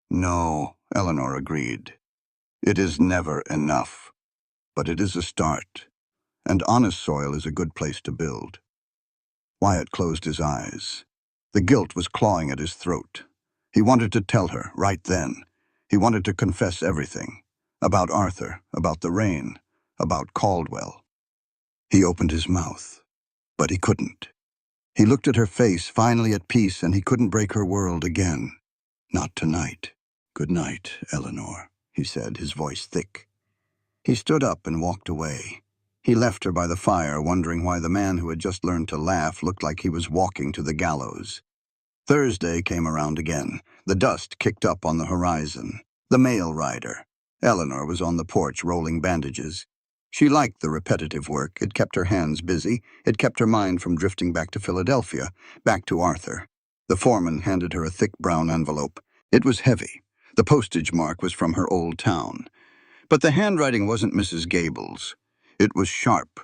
[SPEAKER 2] "No," Eleanor agreed. "It is never enough. But it is a start. And honest soil is a good place to build." Wyatt closed his eyes. The guilt was clawing at his throat. He wanted to tell her, right then. He wanted to confess everything. About Arthur, about the rain, about Caldwell. He opened his mouth, but he couldn't. He looked at her face, finally at peace, and he couldn't break her world again. "Not tonight." "Good night, Eleanor," he said, his voice thick. He stood up and walked away. He left her by the fire, wondering why the man who had just learned to laugh looked like he was walking to the gallows. Thursday came around again. The dust kicked up on the horizon. The mail rider. Eleanor was on the porch rolling bandages. She liked the repetitive work. It kept her hands busy. It kept her mind from drifting back to Philadelphia, back to Arthur. The foreman handed her a thick brown envelope. It was heavy. The postage mark was from her old town. But the handwriting wasn't Mrs. Gable's. It was sharp,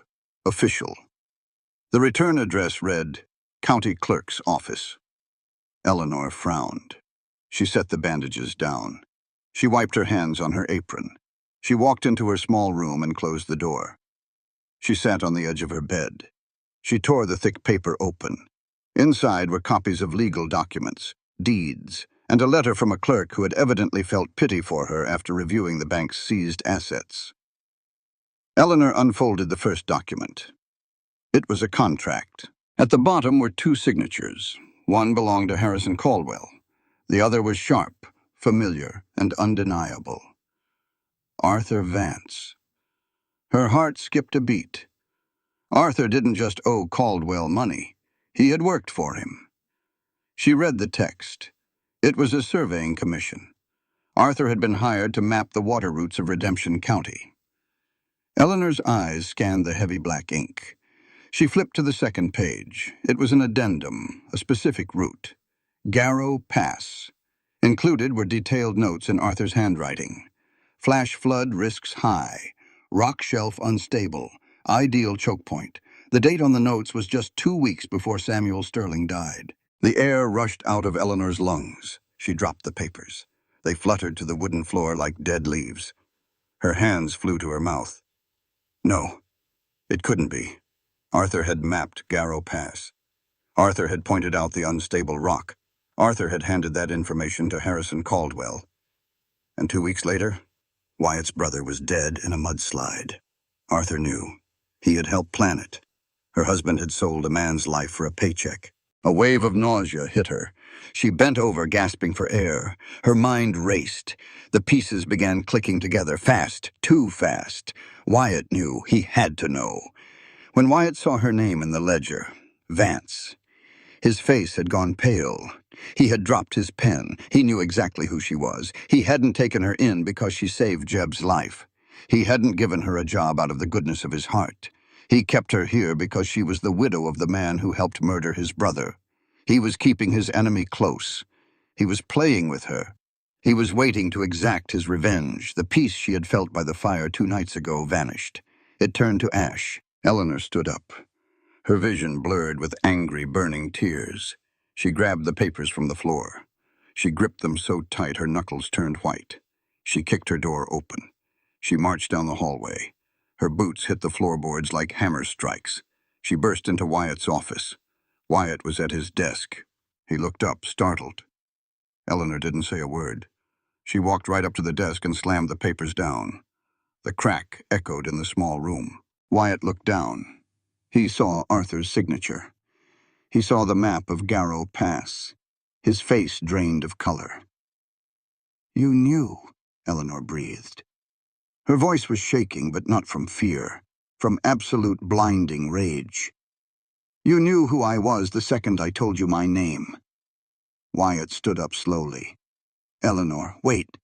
[SPEAKER 2] official. The return address read, County Clerk's Office. Eleanor frowned. She set the bandages down. She wiped her hands on her apron. She walked into her small room and closed the door. She sat on the edge of her bed. She tore the thick paper open. Inside were copies of legal documents, deeds, and a letter from a clerk who had evidently felt pity for her after reviewing the bank's seized assets. Eleanor unfolded the first document. It was a contract. At the bottom were two signatures. One belonged to Harrison Caldwell. The other was sharp, familiar, and undeniable. Arthur Vance. Her heart skipped a beat. Arthur didn't just owe Caldwell money. He had worked for him. She read the text. It was a surveying commission. Arthur had been hired to map the water routes of Redemption County. Eleanor's eyes scanned the heavy black ink. She flipped to the second page. It was an addendum, a specific route. Garrow Pass. Included were detailed notes in Arthur's handwriting. Flash flood risks high. Rock shelf unstable. Ideal choke point. The date on the notes was just 2 weeks before Samuel Sterling died. The air rushed out of Eleanor's lungs. She dropped the papers. They fluttered to the wooden floor like dead leaves. Her hands flew to her mouth. No, it couldn't be. Arthur had mapped Garrow Pass. Arthur had pointed out the unstable rock. Arthur had handed that information to Harrison Caldwell, and 2 weeks later, Wyatt's brother was dead in a mudslide. Arthur knew. He had helped plan it. Her husband had sold a man's life for a paycheck. A wave of nausea hit her. She bent over, gasping for air. Her mind raced. The pieces began clicking together, fast, too fast. Wyatt knew. He had to know. When Wyatt saw her name in the ledger, Vance, his face had gone pale. He had dropped his pen. He knew exactly who she was. He hadn't taken her in because she saved Jeb's life. He hadn't given her a job out of the goodness of his heart. He kept her here because she was the widow of the man who helped murder his brother. He was keeping his enemy close. He was playing with her. He was waiting to exact his revenge. The peace she had felt by the fire 2 nights ago vanished. It turned to ash. Eleanor stood up, her vision blurred with angry, burning tears. She grabbed the papers from the floor. She gripped them so tight her knuckles turned white. She kicked her door open. She marched down the hallway. Her boots hit the floorboards like hammer strikes. She burst into Wyatt's office. Wyatt was at his desk. He looked up, startled. Eleanor didn't say a word. She walked right up to the desk and slammed the papers down. The crack echoed in the small room. Wyatt looked down. He saw Arthur's signature. He saw the map of Garrow Pass. His face drained of color. "You knew," Eleanor breathed. Her voice was shaking, but not from fear, from absolute blinding rage. "You knew who I was the second I told you my name." Wyatt stood up slowly. "Eleanor, wait."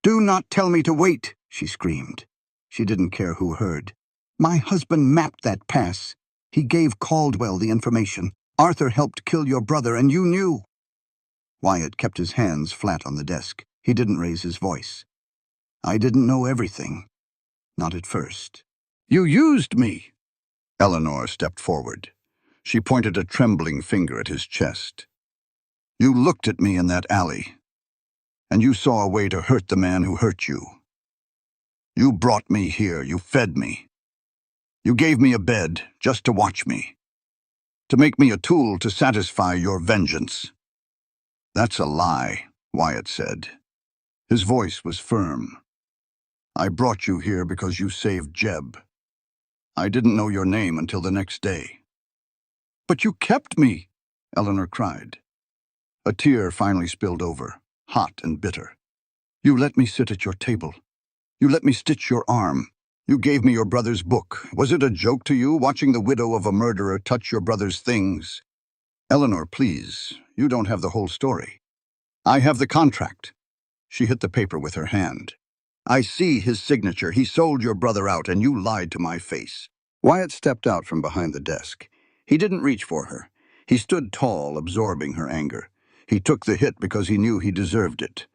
[SPEAKER 2] "Do not tell me to wait," she screamed. She didn't care who heard. "My husband mapped that pass. He gave Caldwell the information. Arthur helped kill your brother, and you knew." Wyatt kept his hands flat on the desk. He didn't raise his voice. "I didn't know everything. Not at first." "You used me." Eleanor stepped forward. She pointed a trembling finger at his chest. "You looked at me in that alley, and you saw a way to hurt the man who hurt you. You brought me here. You fed me. You gave me a bed just to watch me, to make me a tool to satisfy your vengeance." "That's a lie," Wyatt said. His voice was firm. "I brought you here because you saved Jeb. I didn't know your name until the next day." "But you kept me," Eleanor cried. A tear finally spilled over, hot and bitter. "You let me sit at your table. You let me stitch your arm. You gave me your brother's book. Was it a joke to you, watching the widow of a murderer touch your brother's things?" "Eleanor, please, you don't have the whole story." "I have the contract." She hit the paper with her hand. "I see his signature. He sold your brother out, and you lied to my face." Wyatt stepped out from behind the desk. He didn't reach for her. He stood tall, absorbing her anger. He took the hit because he knew he deserved it.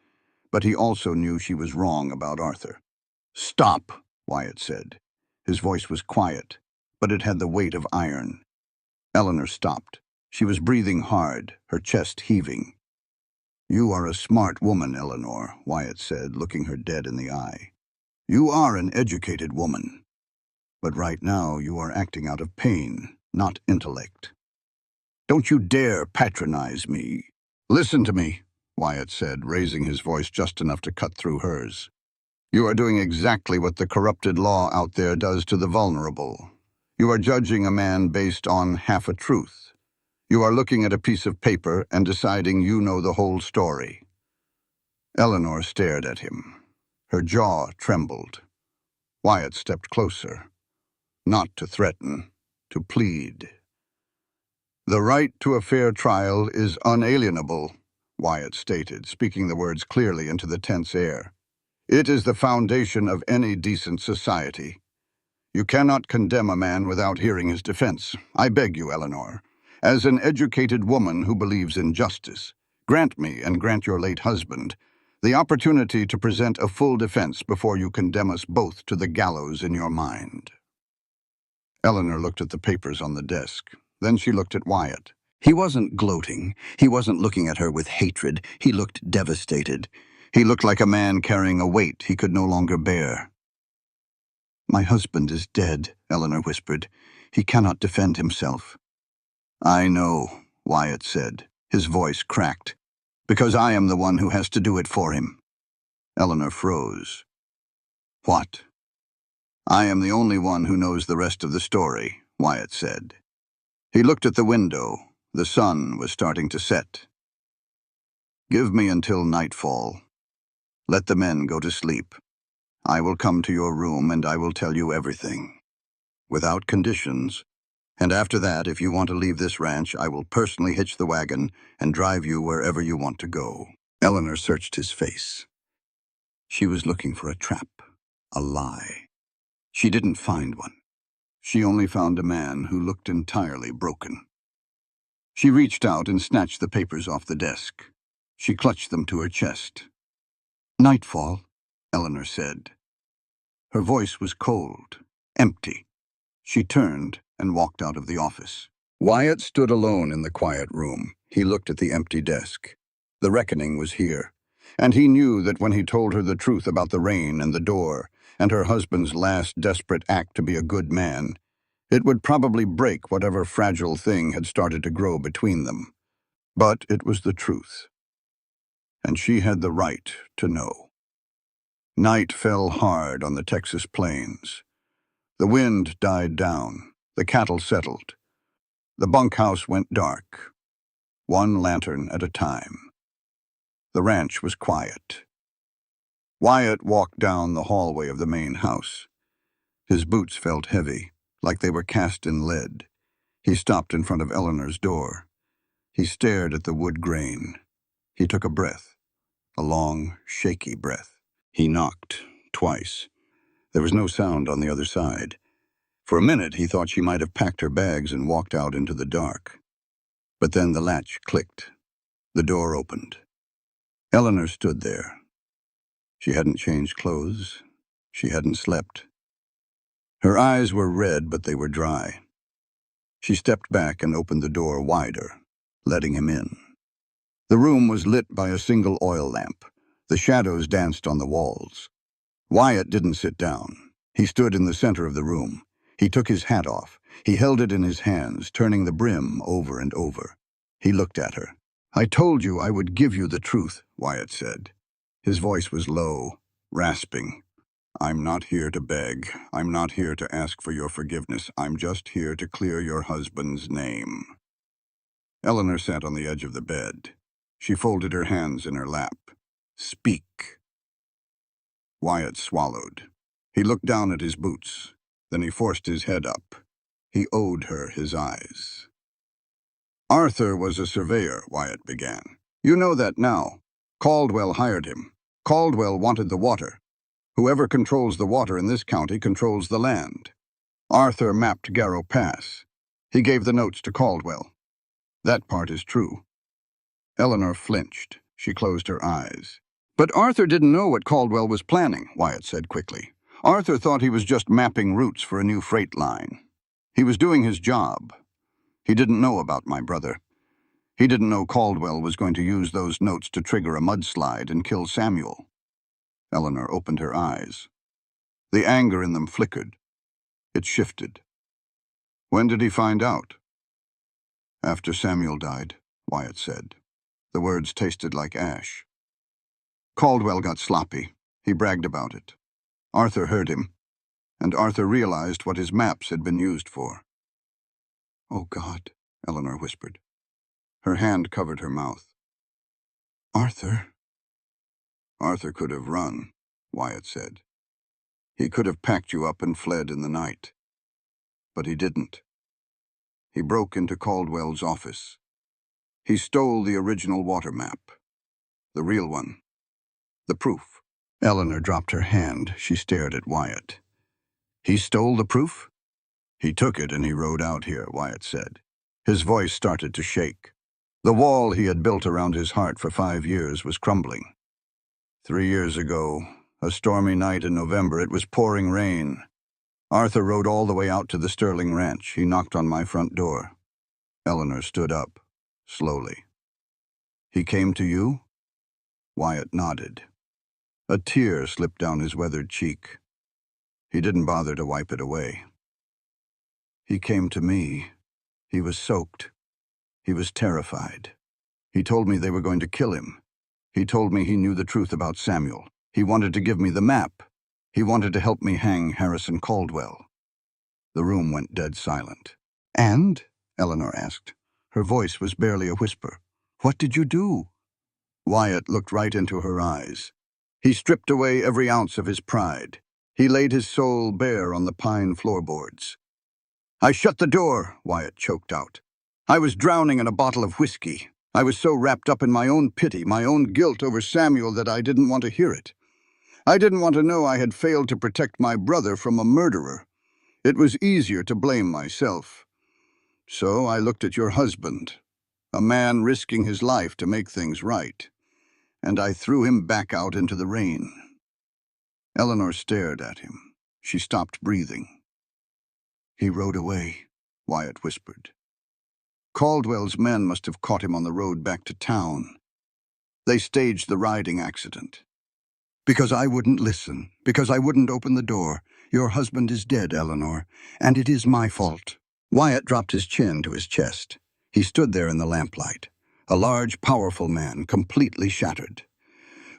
[SPEAKER 2] But he also knew she was wrong about Arthur. "Stop," Wyatt said. His voice was quiet, but it had the weight of iron. Eleanor stopped. She was breathing hard, her chest heaving. "You are a smart woman, Eleanor," Wyatt said, looking her dead in the eye. "You are an educated woman. But right now you are acting out of pain, not intellect. Don't you dare patronize me." "Listen to me," Wyatt said, raising his voice just enough to cut through hers. "You are doing exactly what the corrupted law out there does to the vulnerable. You are judging a man based on half a truth. You are looking at a piece of paper and deciding you know the whole story." Eleanor stared at him. Her jaw trembled. Wyatt stepped closer. Not to threaten, to plead. "The right to a fair trial is unalienable," Wyatt stated, speaking the words clearly into the tense air. "It is the foundation of any decent society. You cannot condemn a man without hearing his defense. I beg you, Eleanor, as an educated woman who believes in justice, grant me and grant your late husband the opportunity to present a full defense before you condemn us both to the gallows in your mind." Eleanor looked at the papers on the desk. Then she looked at Wyatt. He wasn't gloating. He wasn't looking at her with hatred. He looked devastated. He looked like a man carrying a weight he could no longer bear. "My husband is dead," Eleanor whispered. "He cannot defend himself." "I know," Wyatt said. His voice cracked. "Because I am the one who has to do it for him." Eleanor froze. "What?" "I am the only one who knows the rest of the story," Wyatt said. He looked at the window. The sun was starting to set. "Give me until nightfall. Let the men go to sleep. I will come to your room and I will tell you everything. Without conditions. And after that, if you want to leave this ranch, I will personally hitch the wagon and drive you wherever you want to go." Eleanor searched his face. She was looking for a trap, a lie. She didn't find one. She only found a man who looked entirely broken. She reached out and snatched the papers off the desk. She clutched them to her chest. "Nightfall," Eleanor said. Her voice was cold, empty. She turned and walked out of the office. Wyatt stood alone in the quiet room. He looked at the empty desk. The reckoning was here, and he knew that when he told her the truth about the rain and the door, and her husband's last desperate act to be a good man, it would probably break whatever fragile thing had started to grow between them. But it was the truth, and she had the right to know. Night fell hard on the Texas plains. The wind died down. The cattle settled. The bunkhouse went dark, one lantern at a time. The ranch was quiet. Wyatt walked down the hallway of the main house. His boots felt heavy, like they were cast in lead. He stopped in front of Eleanor's door. He stared at the wood grain. He took a breath, a long, shaky breath. He knocked twice. There was no sound on the other side. For a minute, he thought she might have packed her bags and walked out into the dark. But then the latch clicked. The door opened. Eleanor stood there. She hadn't changed clothes. She hadn't slept. Her eyes were red, but they were dry. She stepped back and opened the door wider, letting him in. The room was lit by a single oil lamp. The shadows danced on the walls. Wyatt didn't sit down. He stood in the center of the room. He took his hat off. He held it in his hands, turning the brim over and over. He looked at her. "I told you I would give you the truth," Wyatt said. His voice was low, rasping. "I'm not here to beg. I'm not here to ask for your forgiveness. I'm just here to clear your husband's name." Eleanor sat on the edge of the bed. She folded her hands in her lap. "Speak." Wyatt swallowed. He looked down at his boots. Then he forced his head up. He owed her his eyes. "Arthur was a surveyor," Wyatt began. "You know that now. Caldwell hired him. Caldwell wanted the water. Whoever controls the water in this county controls the land. Arthur mapped Garrow Pass. He gave the notes to Caldwell. That part is true." Eleanor flinched. She closed her eyes. "But Arthur didn't know what Caldwell was planning," Wyatt said quickly. "Arthur thought he was just mapping routes for a new freight line. He was doing his job. He didn't know about my brother. He didn't know Caldwell was going to use those notes to trigger a mudslide and kill Samuel." Eleanor opened her eyes. The anger in them flickered. It shifted. "When did he find out?" "After Samuel died," Wyatt said. The words tasted like ash. "Caldwell got sloppy. He bragged about it. Arthur heard him, and Arthur realized what his maps had been used for." "Oh, God," Eleanor whispered. Her hand covered her mouth. "Arthur?" "Arthur could have run," Wyatt said. "He could have packed you up and fled in the night. But he didn't. He broke into Caldwell's office. He stole the original water map. The real one. The proof." Eleanor dropped her hand. She stared at Wyatt. "He stole the proof?" "He took it and he rode out here," Wyatt said. His voice started to shake. The wall he had built around his heart for 5 years was crumbling. 3 years ago, a stormy night in November, it was pouring rain. Arthur rode all the way out to the Sterling Ranch. He knocked on my front door." Eleanor stood up, slowly. "He came to you?" Wyatt nodded. A tear slipped down his weathered cheek. He didn't bother to wipe it away. "He came to me. He was soaked. He was terrified. He told me they were going to kill him. He told me he knew the truth about Samuel. He wanted to give me the map. He wanted to help me hang Harrison Caldwell." The room went dead silent. "And?" Eleanor asked. Her voice was barely a whisper. "What did you do?" Wyatt looked right into her eyes. He stripped away every ounce of his pride. He laid his soul bare on the pine floorboards. "I shut the door," Wyatt choked out. "I was drowning in a bottle of whiskey. I was so wrapped up in my own pity, my own guilt over Samuel, that I didn't want to hear it. I didn't want to know I had failed to protect my brother from a murderer. It was easier to blame myself. So I looked at your husband, a man risking his life to make things right, and I threw him back out into the rain." Eleanor stared at him. She stopped breathing. "He rode away," Wyatt whispered. "Caldwell's men must have caught him on the road back to town. They staged the riding accident. Because I wouldn't listen, because I wouldn't open the door. Your husband is dead, Eleanor, and it is my fault." Wyatt dropped his chin to his chest. He stood there in the lamplight, a large, powerful man, completely shattered,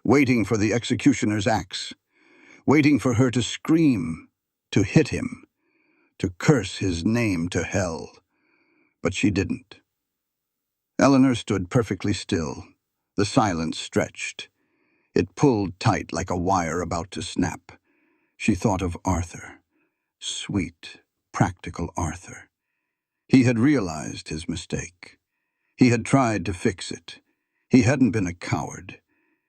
[SPEAKER 2] waiting for the executioner's axe, waiting for her to scream, to hit him, to curse his name to hell. But she didn't. Eleanor stood perfectly still. The silence stretched. It pulled tight like a wire about to snap. She thought of Arthur. Sweet, practical Arthur. He had realized his mistake. He had tried to fix it. He hadn't been a coward.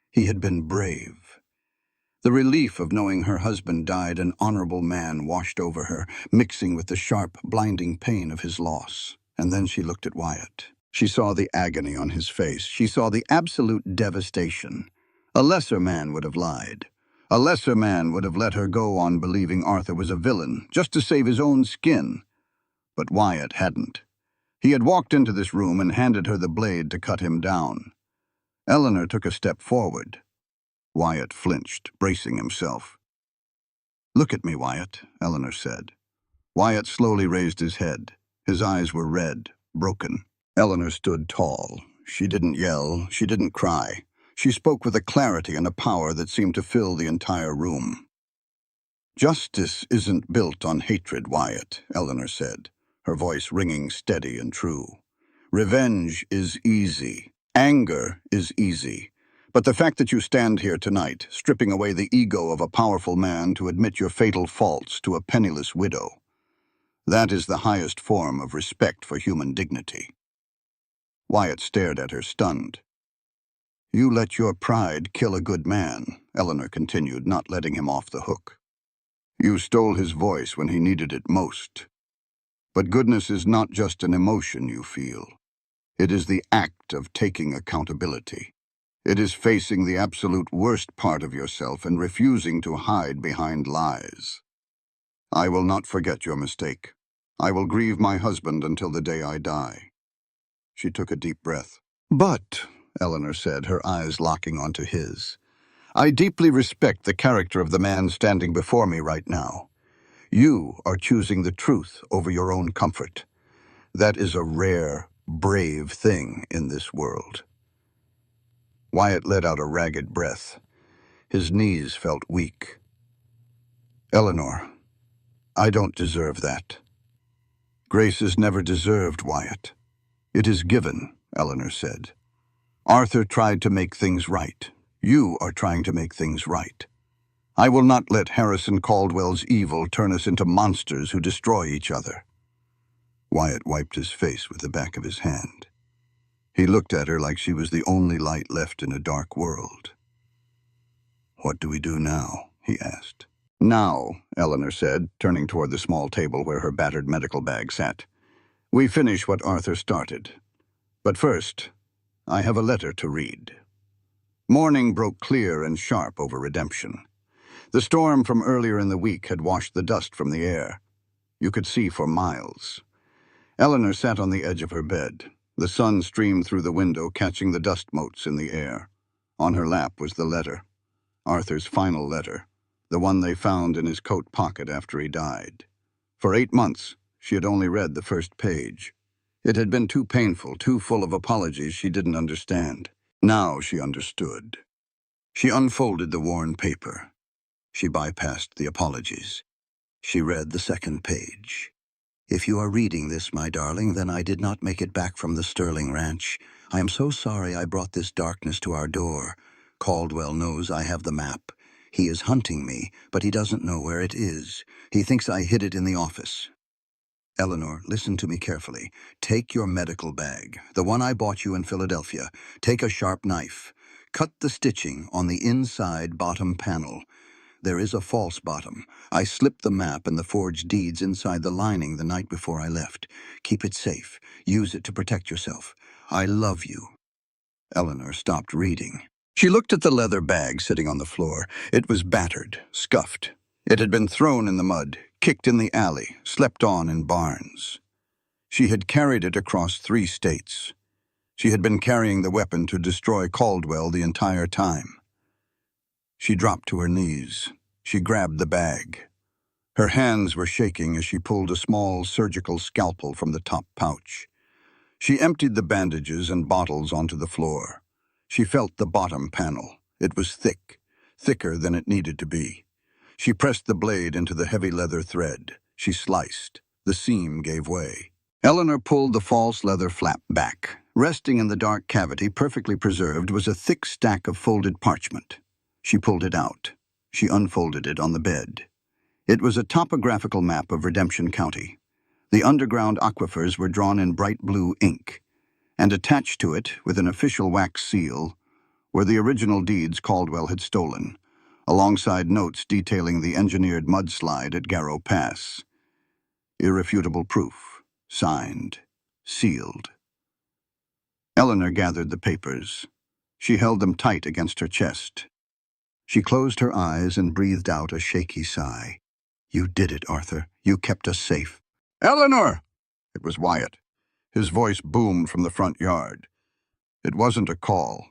[SPEAKER 2] He had been brave. The relief of knowing her husband died an honorable man washed over her, mixing with the sharp, blinding pain of his loss. And then she looked at Wyatt. She saw the agony on his face. She saw the absolute devastation. A lesser man would have lied. A lesser man would have let her go on believing Arthur was a villain, just to save his own skin. But Wyatt hadn't. He had walked into this room and handed her the blade to cut him down. Eleanor took a step forward. Wyatt flinched, bracing himself. "Look at me, Wyatt," Eleanor said. Wyatt slowly raised his head. His eyes were red, broken. Eleanor stood tall. She didn't yell. She didn't cry. She spoke with a clarity and a power that seemed to fill the entire room. "Justice isn't built on hatred, Wyatt," Eleanor said, her voice ringing steady and true. "Revenge is easy. Anger is easy. But the fact that you stand here tonight, stripping away the ego of a powerful man to admit your fatal faults to a penniless widow, that is the highest form of respect for human dignity." Wyatt stared at her, stunned. "You let your pride kill a good man," Eleanor continued, not letting him off the hook. "You stole his voice when he needed it most. But goodness is not just an emotion you feel. It is the act of taking accountability. It is facing the absolute worst part of yourself and refusing to hide behind lies. I will not forget your mistake. I will grieve my husband until the day I die." She took a deep breath. "But," Eleanor said, her eyes locking onto his, "I deeply respect the character of the man standing before me right now. You are choosing the truth over your own comfort. That is a rare, brave thing in this world." Wyatt let out a ragged breath. His knees felt weak. "Eleanor, I don't deserve that." "Grace is never deserved, Wyatt. It is given," Eleanor said. "Arthur tried to make things right. You are trying to make things right. I will not let Harrison Caldwell's evil turn us into monsters who destroy each other." Wyatt wiped his face with the back of his hand. He looked at her like she was the only light left in a dark world. "What do we do now?" he asked. "Now," Eleanor said, turning toward the small table where her battered medical bag sat, "we finish what Arthur started. But first, I have a letter to read." Morning broke clear and sharp over redemption. The storm from earlier in the week had washed the dust from the air. You could see for miles. Eleanor sat on the edge of her bed. The sun streamed through the window, catching the dust motes in the air. On her lap was the letter. Arthur's final letter, the one they found in his coat pocket after he died. For 8 months, she had only read the first page. It had been too painful, too full of apologies she didn't understand. Now she understood. She unfolded the worn paper. She bypassed the apologies. She read the second page. If you are reading this, my darling, then I did not make it back from the Sterling Ranch. I am so sorry I brought this darkness to our door. Caldwell knows I have the map. He is hunting me, but he doesn't know where it is. He thinks I hid it in the office. Eleanor, listen to me carefully. Take your medical bag, the one I bought you in Philadelphia. Take a sharp knife. Cut the stitching on the inside bottom panel. There is a false bottom. I slipped the map and the forged deeds inside the lining the night before I left. Keep it safe. Use it to protect yourself. I love you. Eleanor stopped reading. She looked at the leather bag sitting on the floor. It was battered, scuffed. It had been thrown in the mud, kicked in the alley, slept on in barns. She had carried it across 3 states. She had been carrying the weapon to destroy Caldwell the entire time. She dropped to her knees. She grabbed the bag. Her hands were shaking as she pulled a small surgical scalpel from the top pouch. She emptied the bandages and bottles onto the floor. She felt the bottom panel. It was thick, thicker than it needed to be. She pressed the blade into the heavy leather thread. She sliced. The seam gave way. Eleanor pulled the false leather flap back. Resting in the dark cavity, perfectly preserved, was a thick stack of folded parchment. She pulled it out. She unfolded it on the bed. It was a topographical map of Redemption County. The underground aquifers were drawn in bright blue ink, and attached to it, with an official wax seal, were the original deeds Caldwell had stolen, alongside notes detailing the engineered mudslide at Garrow Pass. Irrefutable proof. Signed. Sealed. Eleanor gathered the papers. She held them tight against her chest. She closed her eyes and breathed out a shaky sigh. You did it, Arthur. You kept us safe. Eleanor! It was Wyatt. His voice boomed from the front yard. It wasn't a call.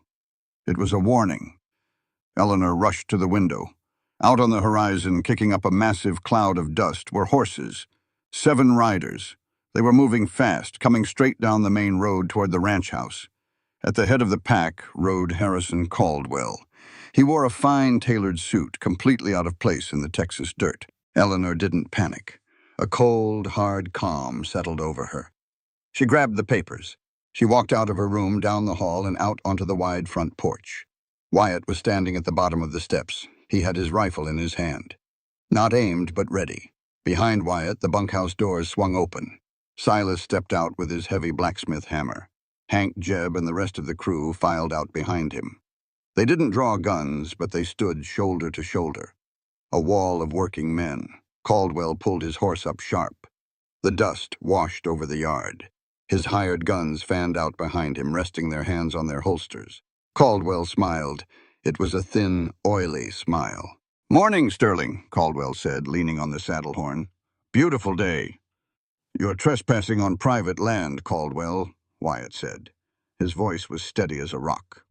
[SPEAKER 2] It was a warning. Eleanor rushed to the window. Out on the horizon, kicking up a massive cloud of dust, were horses. 7 riders. They were moving fast, coming straight down the main road toward the ranch house. At the head of the pack rode Harrison Caldwell. He wore a fine tailored suit, completely out of place in the Texas dirt. Eleanor didn't panic. A cold, hard calm settled over her. She grabbed the papers. She walked out of her room, down the hall, and out onto the wide front porch. Wyatt was standing at the bottom of the steps. He had his rifle in his hand. Not aimed, but ready. Behind Wyatt, the bunkhouse doors swung open. Silas stepped out with his heavy blacksmith hammer. Hank, Jeb, and the rest of the crew filed out behind him. They didn't draw guns, but they stood shoulder to shoulder. A wall of working men. Caldwell pulled his horse up sharp. The dust washed over the yard. His hired guns fanned out behind him, resting their hands on their holsters. Caldwell smiled. It was a thin, oily smile. "Morning, Sterling," Caldwell said, leaning on the saddle horn. "Beautiful day." "You're trespassing on private land, Caldwell," Wyatt said. His voice was steady as a rock.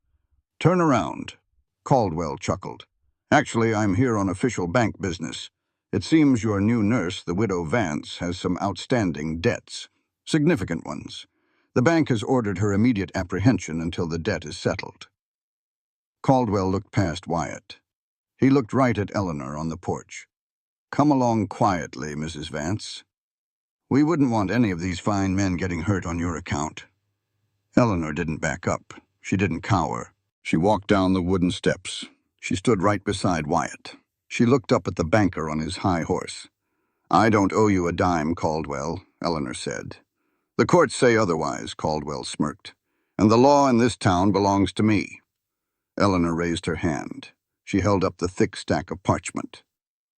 [SPEAKER 2] "Turn around." Caldwell chuckled. "Actually, I'm here on official bank business. It seems your new nurse, the widow Vance, has some outstanding debts. Significant ones. The bank has ordered her immediate apprehension until the debt is settled." Caldwell looked past Wyatt. He looked right at Eleanor on the porch. "Come along quietly, Mrs. Vance. We wouldn't want any of these fine men getting hurt on your account." Eleanor didn't back up. She didn't cower. She walked down the wooden steps. She stood right beside Wyatt. She looked up at the banker on his high horse. "I don't owe you a dime, Caldwell," Eleanor said. "The courts say otherwise," Caldwell smirked. "And the law in this town belongs to me." Eleanor raised her hand. She held up the thick stack of parchment.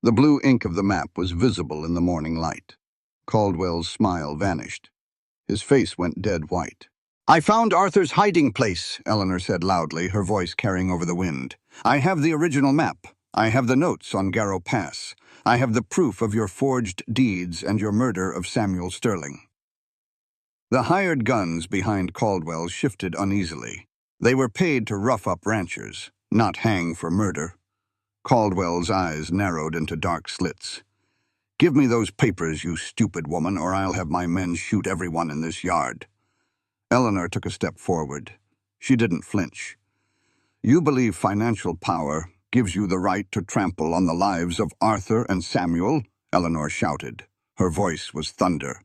[SPEAKER 2] The blue ink of the map was visible in the morning light. Caldwell's smile vanished. His face went dead white. "I found Arthur's hiding place," Eleanor said loudly, her voice carrying over the wind. "I have the original map. I have the notes on Garrow Pass. I have the proof of your forged deeds and your murder of Samuel Sterling." The hired guns behind Caldwell shifted uneasily. They were paid to rough up ranchers, not hang for murder. Caldwell's eyes narrowed into dark slits. "Give me those papers, you stupid woman, or I'll have my men shoot everyone in this yard." Eleanor took a step forward. She didn't flinch. "You believe financial power gives you the right to trample on the lives of Arthur and Samuel?" Eleanor shouted. Her voice was thunder.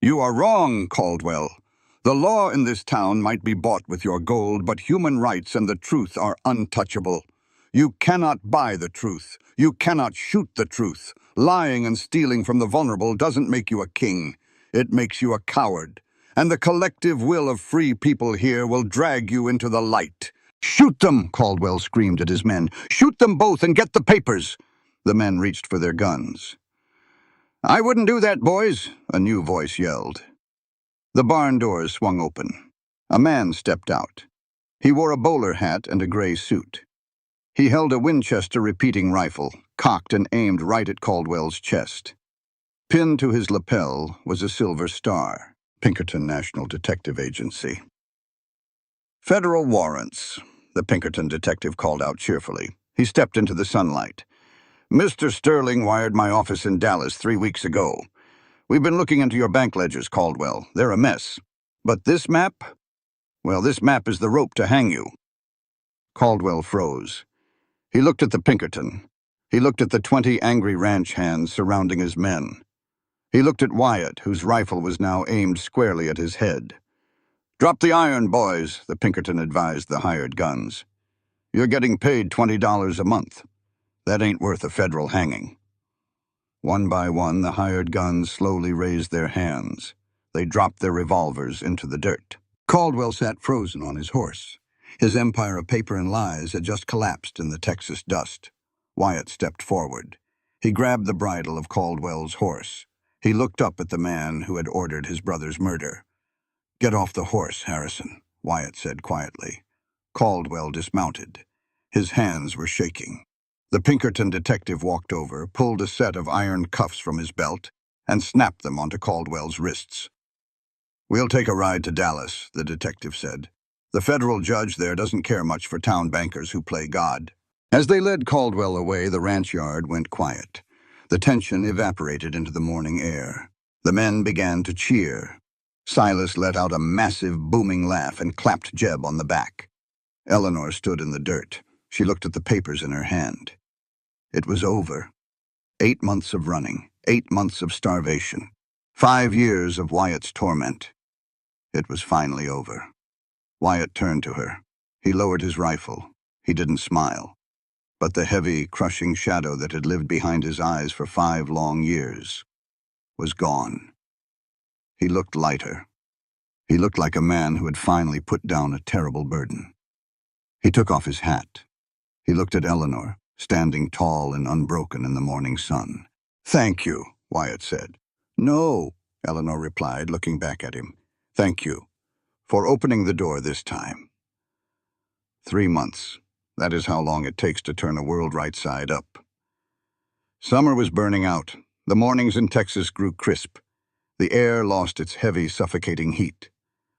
[SPEAKER 2] "You are wrong, Caldwell. The law in this town might be bought with your gold, but human rights and the truth are untouchable. You cannot buy the truth. You cannot shoot the truth. Lying and stealing from the vulnerable doesn't make you a king. It makes you a coward. And the collective will of free people here will drag you into the light." "Shoot them!" Caldwell screamed at his men. "Shoot them both and get the papers!" The men reached for their guns. "I wouldn't do that, boys," a new voice yelled. The barn doors swung open. A man stepped out. He wore a bowler hat and a gray suit. He held a Winchester repeating rifle, cocked and aimed right at Caldwell's chest. Pinned to his lapel was a silver star, Pinkerton National Detective Agency. "Federal warrants," the Pinkerton detective called out cheerfully. He stepped into the sunlight. "Mr. Sterling wired my office in Dallas 3 weeks ago. We've been looking into your bank ledgers, Caldwell. They're a mess. But this map? Well, this map is the rope to hang you." Caldwell froze. He looked at the Pinkerton. He looked at the 20 angry ranch hands surrounding his men. He looked at Wyatt, whose rifle was now aimed squarely at his head. "Drop the iron, boys," the Pinkerton advised the hired guns. "You're getting paid $20 a month. That ain't worth a federal hanging." One by one, the hired guns slowly raised their hands. They dropped their revolvers into the dirt. Caldwell sat frozen on his horse. His empire of paper and lies had just collapsed in the Texas dust. Wyatt stepped forward. He grabbed the bridle of Caldwell's horse. He looked up at the man who had ordered his brother's murder. "Get off the horse, Harrison," Wyatt said quietly. Caldwell dismounted. His hands were shaking. The Pinkerton detective walked over, pulled a set of iron cuffs from his belt, and snapped them onto Caldwell's wrists. "We'll take a ride to Dallas," the detective said. "The federal judge there doesn't care much for town bankers who play God." As they led Caldwell away, the ranch yard went quiet. The tension evaporated into the morning air. The men began to cheer. Silas let out a massive, booming laugh and clapped Jeb on the back. Eleanor stood in the dirt. She looked at the papers in her hand. It was over. 8 months of running, 8 months of starvation, 5 years of Wyatt's torment. It was finally over. Wyatt turned to her. He lowered his rifle. He didn't smile. But the heavy, crushing shadow that had lived behind his eyes for 5 long years was gone. He looked lighter. He looked like a man who had finally put down a terrible burden. He took off his hat. He looked at Eleanor, standing tall and unbroken in the morning sun. "Thank you," Wyatt said. "No," Eleanor replied, looking back at him. "Thank you for opening the door this time." 3 months. That is how long it takes to turn a world right side up. Summer was burning out. The mornings in Texas grew crisp. The air lost its heavy, suffocating heat.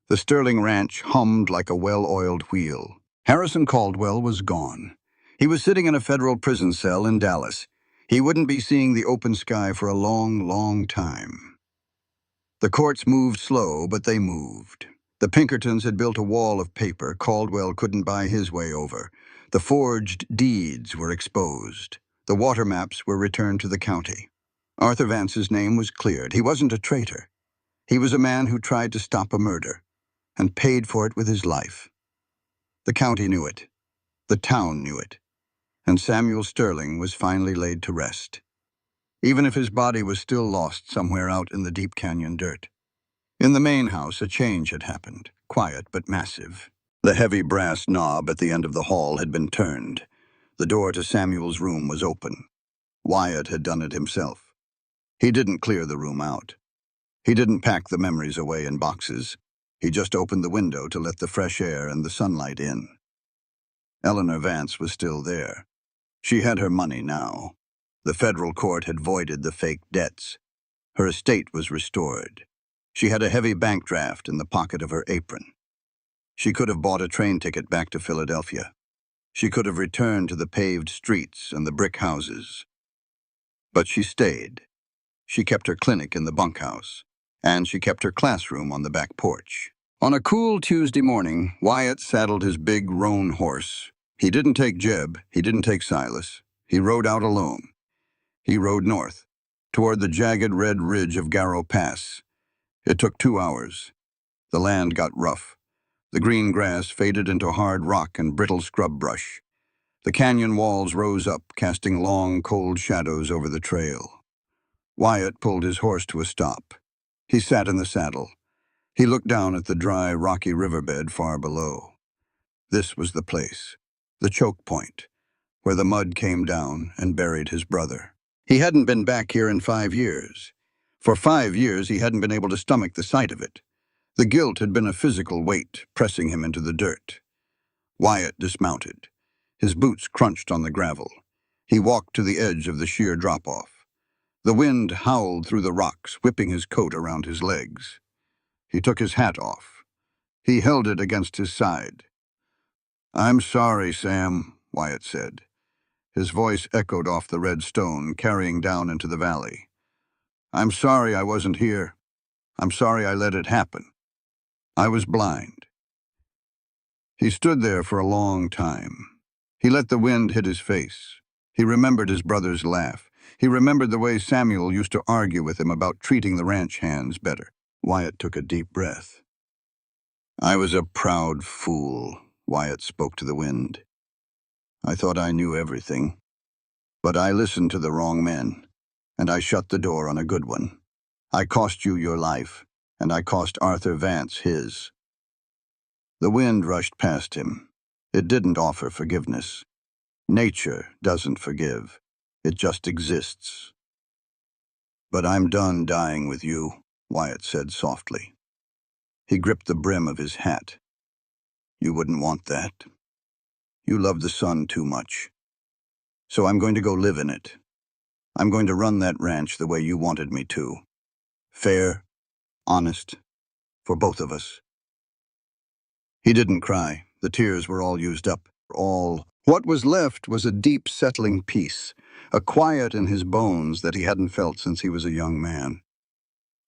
[SPEAKER 2] The Sterling Ranch hummed like a well-oiled wheel. Harrison Caldwell was gone. He was sitting in a federal prison cell in Dallas. He wouldn't be seeing the open sky for a long, long time. The courts moved slow, but they moved. The Pinkertons had built a wall of paper Caldwell couldn't buy his way over. The forged deeds were exposed. The water maps were returned to the county. Arthur Vance's name was cleared. He wasn't a traitor. He was a man who tried to stop a murder and paid for it with his life. The county knew it. The town knew it. And Samuel Sterling was finally laid to rest, even if his body was still lost somewhere out in the deep canyon dirt. In the main house, a change had happened, quiet but massive. The heavy brass knob at the end of the hall had been turned. The door to Samuel's room was open. Wyatt had done it himself. He didn't clear the room out. He didn't pack the memories away in boxes. He just opened the window to let the fresh air and the sunlight in. Eleanor Vance was still there. She had her money now. The federal court had voided the fake debts. Her estate was restored. She had a heavy bank draft in the pocket of her apron. She could have bought a train ticket back to Philadelphia. She could have returned to the paved streets and the brick houses. But she stayed. She kept her clinic in the bunkhouse, and she kept her classroom on the back porch. On a cool Tuesday morning, Wyatt saddled his big roan horse. He didn't take Jeb, he didn't take Silas. He rode out alone. He rode north, toward the jagged red ridge of Garrow Pass. It took 2 hours. The land got rough. The green grass faded into hard rock and brittle scrub brush. The canyon walls rose up, casting long, cold shadows over the trail. Wyatt pulled his horse to a stop. He sat in the saddle. He looked down at the dry, rocky riverbed far below. This was the place, the choke point, where the mud came down and buried his brother. He hadn't been back here in 5 years. For 5 years, he hadn't been able to stomach the sight of it. The guilt had been a physical weight, pressing him into the dirt. Wyatt dismounted. His boots crunched on the gravel. He walked to the edge of the sheer drop-off. The wind howled through the rocks, whipping his coat around his legs. He took his hat off. He held it against his side. "I'm sorry, Sam," Wyatt said. His voice echoed off the red stone, carrying down into the valley. "I'm sorry I wasn't here. I'm sorry I let it happen. I was blind." He stood there for a long time. He let the wind hit his face. He remembered his brother's laugh. He remembered the way Samuel used to argue with him about treating the ranch hands better. Wyatt took a deep breath. "I was a proud fool," Wyatt spoke to the wind. "I thought I knew everything. But I listened to the wrong men, and I shut the door on a good one. I cost you your life, and I cost Arthur Vance his." The wind rushed past him. It didn't offer forgiveness. Nature doesn't forgive. It just exists. "But I'm done dying with you," Wyatt said softly. He gripped the brim of his hat. "You wouldn't want that. You love the sun too much. So I'm going to go live in it. I'm going to run that ranch the way you wanted me to. Fair, honest, for both of us." He didn't cry. The tears were all used up. What was left was a deep, settling peace, a quiet in his bones that he hadn't felt since he was a young man.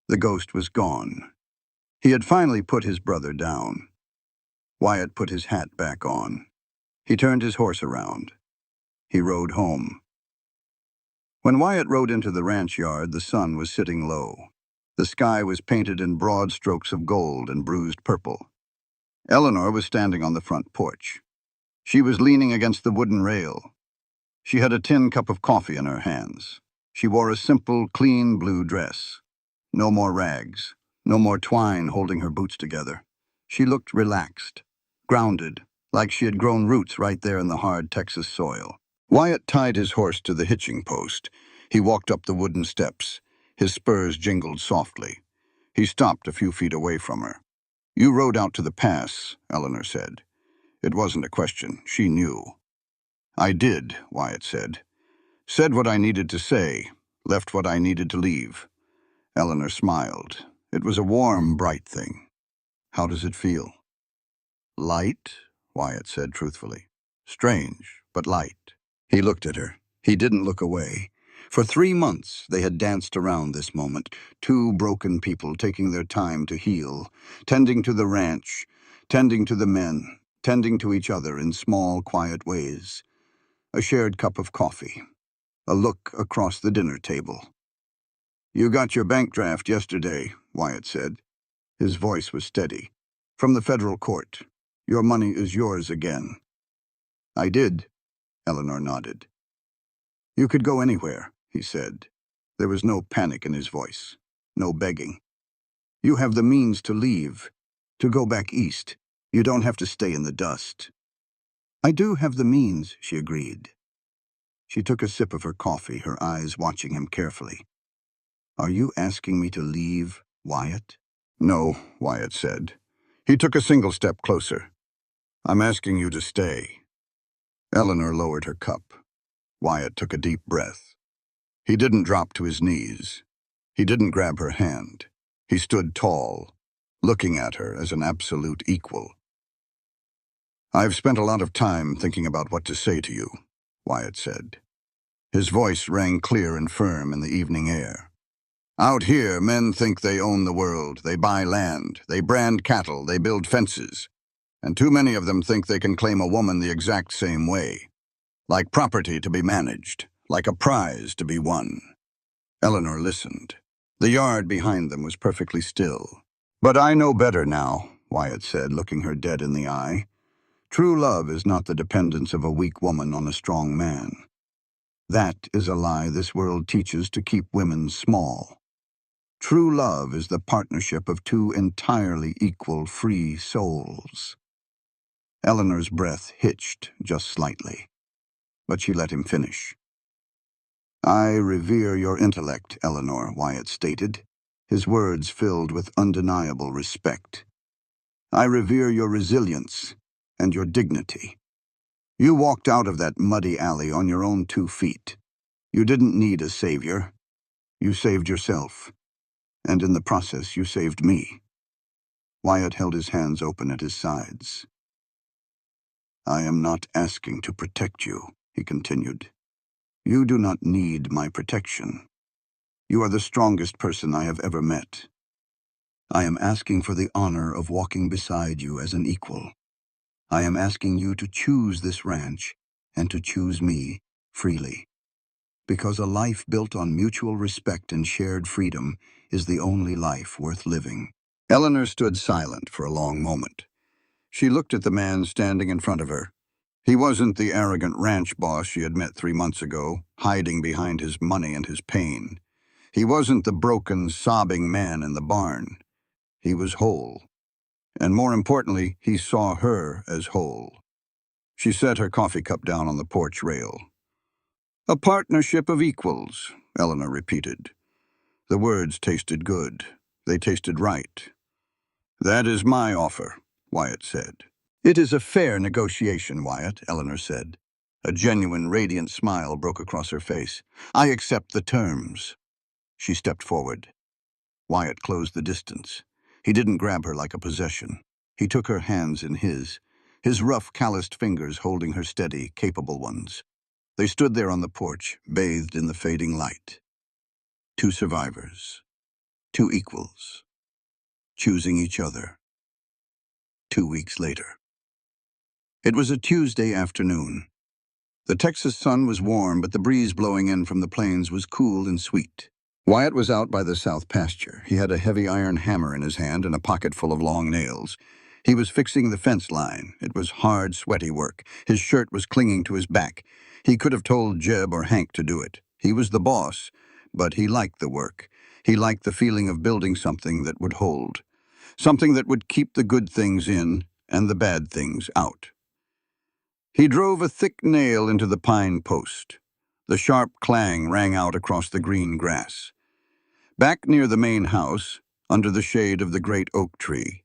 [SPEAKER 2] The ghost was gone. He had finally put his brother down. Wyatt put his hat back on. He turned his horse around. He rode home. When Wyatt rode into the ranch yard, the sun was sitting low. The sky was painted in broad strokes of gold and bruised purple. Eleanor was standing on the front porch. She was leaning against the wooden rail. She had a tin cup of coffee in her hands. She wore a simple, clean blue dress. No more rags, no more twine holding her boots together. She looked relaxed, grounded, like she had grown roots right there in the hard Texas soil. Wyatt tied his horse to the hitching post. He walked up the wooden steps. His spurs jingled softly. He stopped a few feet away from her. "You rode out to the pass," Eleanor said. It wasn't a question. She knew. "I did," Wyatt said. "Said what I needed to say, left what I needed to leave." Eleanor smiled. It was a warm, bright thing. "How does it feel?" "Light," Wyatt said truthfully. "Strange, but light." He looked at her. He didn't look away. For 3 months, they had danced around this moment, two broken people taking their time to heal, tending to the ranch, tending to the men, tending to each other in small, quiet ways. A shared cup of coffee. A look across the dinner table. "You got your bank draft yesterday," Wyatt said. His voice was steady. "From the federal court. Your money is yours again." "I did," Eleanor nodded. "You could go anywhere," he said. There was no panic in his voice, no begging. "You have the means to leave, to go back east. You don't have to stay in the dust." "I do have the means," she agreed. She took a sip of her coffee, her eyes watching him carefully. "Are you asking me to leave, Wyatt?" "No," Wyatt said. He took a single step closer. "I'm asking you to stay." Eleanor lowered her cup. Wyatt took a deep breath. He didn't drop to his knees. He didn't grab her hand. He stood tall, looking at her as an absolute equal. "I've spent a lot of time thinking about what to say to you," Wyatt said. His voice rang clear and firm in the evening air. Out here, men think they own the world. They buy land, they brand cattle, they build fences. And too many of them think they can claim a woman the exact same way. Like property to be managed, like a prize to be won. Eleanor listened. The yard behind them was perfectly still. "But I know better now," Wyatt said, looking her dead in the eye. "True love is not the dependence of a weak woman on a strong man. That is a lie this world teaches to keep women small. True love is the partnership of two entirely equal, free souls." Eleanor's breath hitched just slightly, but she let him finish. "I revere your intellect, Eleanor," Wyatt stated, his words filled with undeniable respect. "I revere your resilience and your dignity. You walked out of that muddy alley on your own 2 feet. You didn't need a savior. You saved yourself. And in the process, you saved me." Wyatt held his hands open at his sides. "I am not asking to protect you," he continued. "You do not need my protection. You are the strongest person I have ever met. I am asking for the honor of walking beside you as an equal. I am asking you to choose this ranch and to choose me freely. Because a life built on mutual respect and shared freedom is the only life worth living." Eleanor stood silent for a long moment. She looked at the man standing in front of her. He wasn't the arrogant ranch boss she had met 3 months ago, hiding behind his money and his pain. He wasn't the broken, sobbing man in the barn. He was whole. And more importantly, he saw her as whole. She set her coffee cup down on the porch rail. "A partnership of equals," Eleanor repeated. The words tasted good. They tasted right. "That is my offer," Wyatt said. "It is a fair negotiation, Wyatt," Eleanor said. A genuine, radiant smile broke across her face. "I accept the terms." She stepped forward. Wyatt closed the distance. He didn't grab her like a possession. He took her hands in his rough, calloused fingers holding her steady, capable ones. They stood there on the porch, bathed in the fading light. 2 survivors. 2 equals. Choosing each other. 2 weeks later. It was a Tuesday afternoon. The Texas sun was warm, but the breeze blowing in from the plains was cool and sweet. Wyatt was out by the south pasture. He had a heavy iron hammer in his hand and a pocket full of long nails. He was fixing the fence line. It was hard, sweaty work. His shirt was clinging to his back. He could have told Jeb or Hank to do it. He was the boss, but he liked the work. He liked the feeling of building something that would hold. Something that would keep the good things in and the bad things out. He drove a thick nail into the pine post. The sharp clang rang out across the green grass. Back near the main house, under the shade of the great oak tree,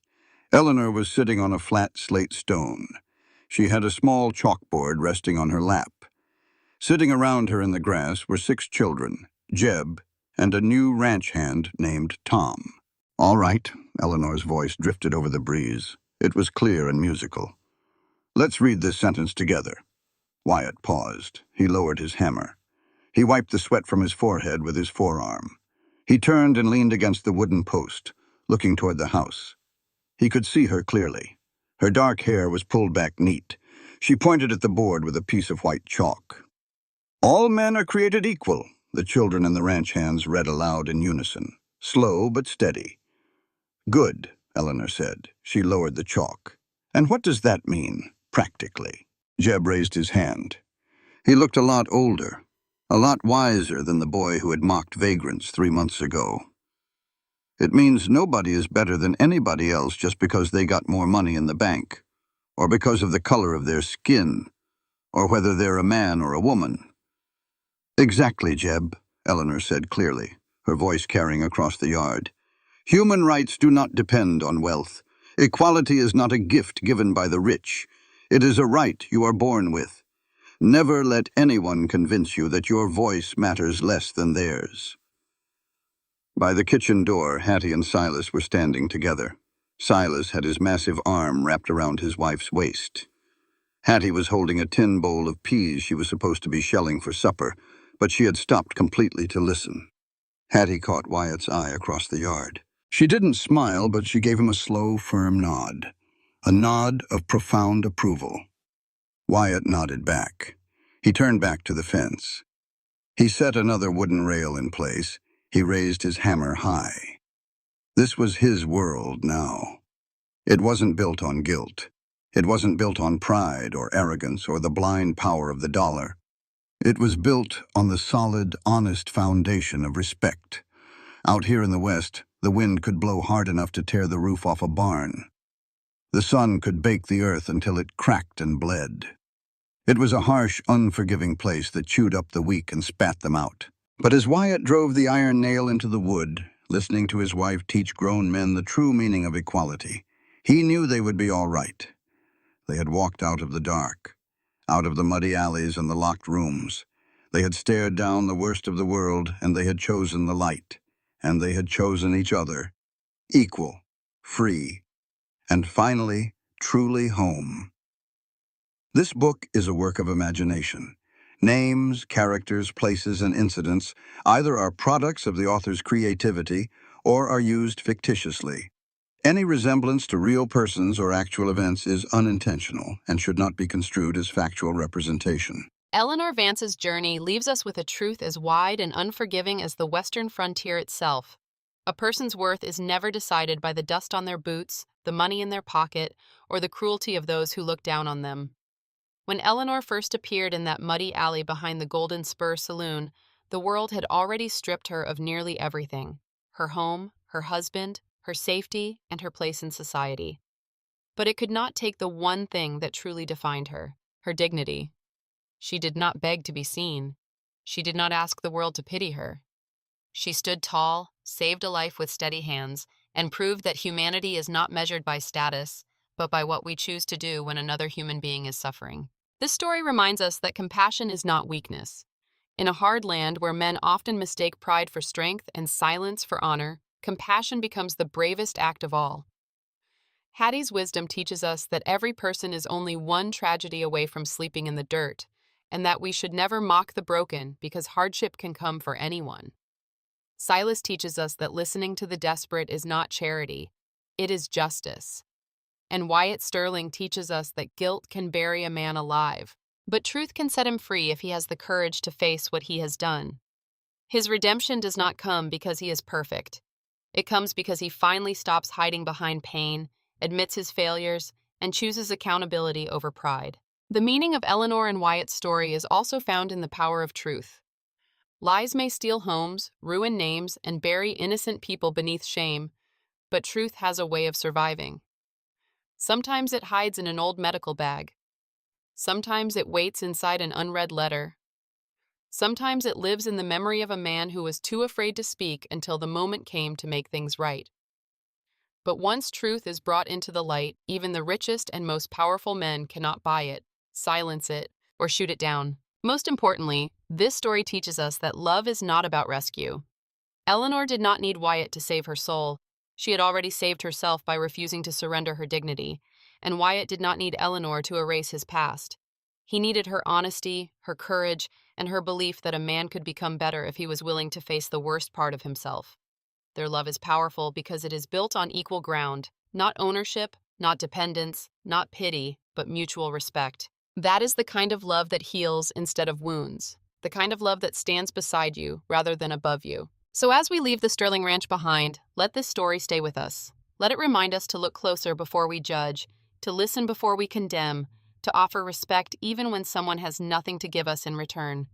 [SPEAKER 2] Eleanor was sitting on a flat slate stone. She had a small chalkboard resting on her lap. Sitting around her in the grass were 6 children, Jeb, and a new ranch hand named Tom. "All right," Eleanor's voice drifted over the breeze. It was clear and musical. "Let's read this sentence together." Wyatt paused. He lowered his hammer. He wiped the sweat from his forehead with his forearm. He turned and leaned against the wooden post, looking toward the house. He could see her clearly. Her dark hair was pulled back neat. She pointed at the board with a piece of white chalk. "All men are created equal," the children and the ranch hands read aloud in unison, slow but steady. "Good," Eleanor said. She lowered the chalk. "And what does that mean, practically?" Jeb raised his hand. He looked a lot older, a lot wiser than the boy who had mocked vagrants 3 months ago. "It means nobody is better than anybody else just because they got more money in the bank, or because of the color of their skin, or whether they're a man or a woman." "Exactly, Jeb," Eleanor said clearly, her voice carrying across the yard. "Human rights do not depend on wealth. Equality is not a gift given by the rich. It is a right you are born with. Never let anyone convince you that your voice matters less than theirs." By the kitchen door, Hattie and Silas were standing together. Silas had his massive arm wrapped around his wife's waist. Hattie was holding a tin bowl of peas she was supposed to be shelling for supper, but she had stopped completely to listen. Hattie caught Wyatt's eye across the yard. She didn't smile, but she gave him a slow, firm nod. A nod of profound approval. Wyatt nodded back. He turned back to the fence. He set another wooden rail in place. He raised his hammer high. This was his world now. It wasn't built on guilt. It wasn't built on pride or arrogance or the blind power of the dollar. It was built on the solid, honest foundation of respect. Out here in the West, the wind could blow hard enough to tear the roof off a barn. The sun could bake the earth until it cracked and bled. It was a harsh, unforgiving place that chewed up the weak and spat them out. But as Wyatt drove the iron nail into the wood, listening to his wife teach grown men the true meaning of equality, he knew they would be all right. They had walked out of the dark, out of the muddy alleys and the locked rooms. They had stared down the worst of the world, and they had chosen the light. And they had chosen each other, equal, free, and finally, truly home. This book is a work of imagination. Names, characters, places, and incidents either are products of the author's creativity or are used fictitiously. Any resemblance to real persons or actual events is unintentional and should not be construed as factual representation.
[SPEAKER 3] Eleanor Vance's journey leaves us with a truth as wide and unforgiving as the Western frontier itself. A person's worth is never decided by the dust on their boots, the money in their pocket, or the cruelty of those who look down on them. When Eleanor first appeared in that muddy alley behind the Golden Spur Saloon, the world had already stripped her of nearly everything: her home, her husband, her safety, and her place in society. But it could not take the one thing that truly defined her: her dignity. She did not beg to be seen. She did not ask the world to pity her. She stood tall, saved a life with steady hands, and proved that humanity is not measured by status, but by what we choose to do when another human being is suffering. This story reminds us that compassion is not weakness. In a hard land where men often mistake pride for strength and silence for honor, compassion becomes the bravest act of all. Hattie's wisdom teaches us that every person is only one tragedy away from sleeping in the dirt, and that we should never mock the broken because hardship can come for anyone. Silas teaches us that listening to the desperate is not charity, it is justice. And Wyatt Sterling teaches us that guilt can bury a man alive, but truth can set him free if he has the courage to face what he has done. His redemption does not come because he is perfect. It comes because he finally stops hiding behind pain, admits his failures, and chooses accountability over pride. The meaning of Eleanor and Wyatt's story is also found in the power of truth. Lies may steal homes, ruin names, and bury innocent people beneath shame, but truth has a way of surviving. Sometimes it hides in an old medical bag. Sometimes it waits inside an unread letter. Sometimes it lives in the memory of a man who was too afraid to speak until the moment came to make things right. But once truth is brought into the light, even the richest and most powerful men cannot buy it, silence it, or shoot it down. Most importantly, this story teaches us that love is not about rescue. Eleanor did not need Wyatt to save her soul. She had already saved herself by refusing to surrender her dignity, and Wyatt did not need Eleanor to erase his past. He needed her honesty, her courage, and her belief that a man could become better if he was willing to face the worst part of himself. Their love is powerful because it is built on equal ground, not ownership, not dependence, not pity, but mutual respect. That is the kind of love that heals instead of wounds, the kind of love that stands beside you rather than above you. So as we leave the Sterling Ranch behind, let this story stay with us. Let it remind us to look closer before we judge, to listen before we condemn, to offer respect even when someone has nothing to give us in return.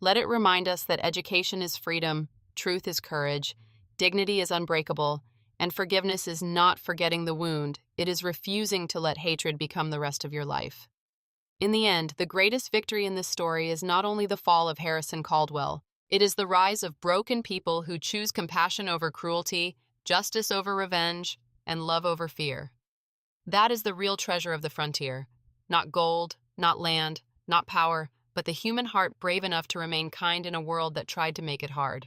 [SPEAKER 3] Let it remind us that education is freedom, truth is courage, dignity is unbreakable, and forgiveness is not forgetting the wound, it is refusing to let hatred become the rest of your life. In the end, the greatest victory in this story is not only the fall of Harrison Caldwell, it is the rise of broken people who choose compassion over cruelty, justice over revenge, and love over fear. That is the real treasure of the frontier. Not gold, not land, not power, but the human heart brave enough to remain kind in a world that tried to make it hard.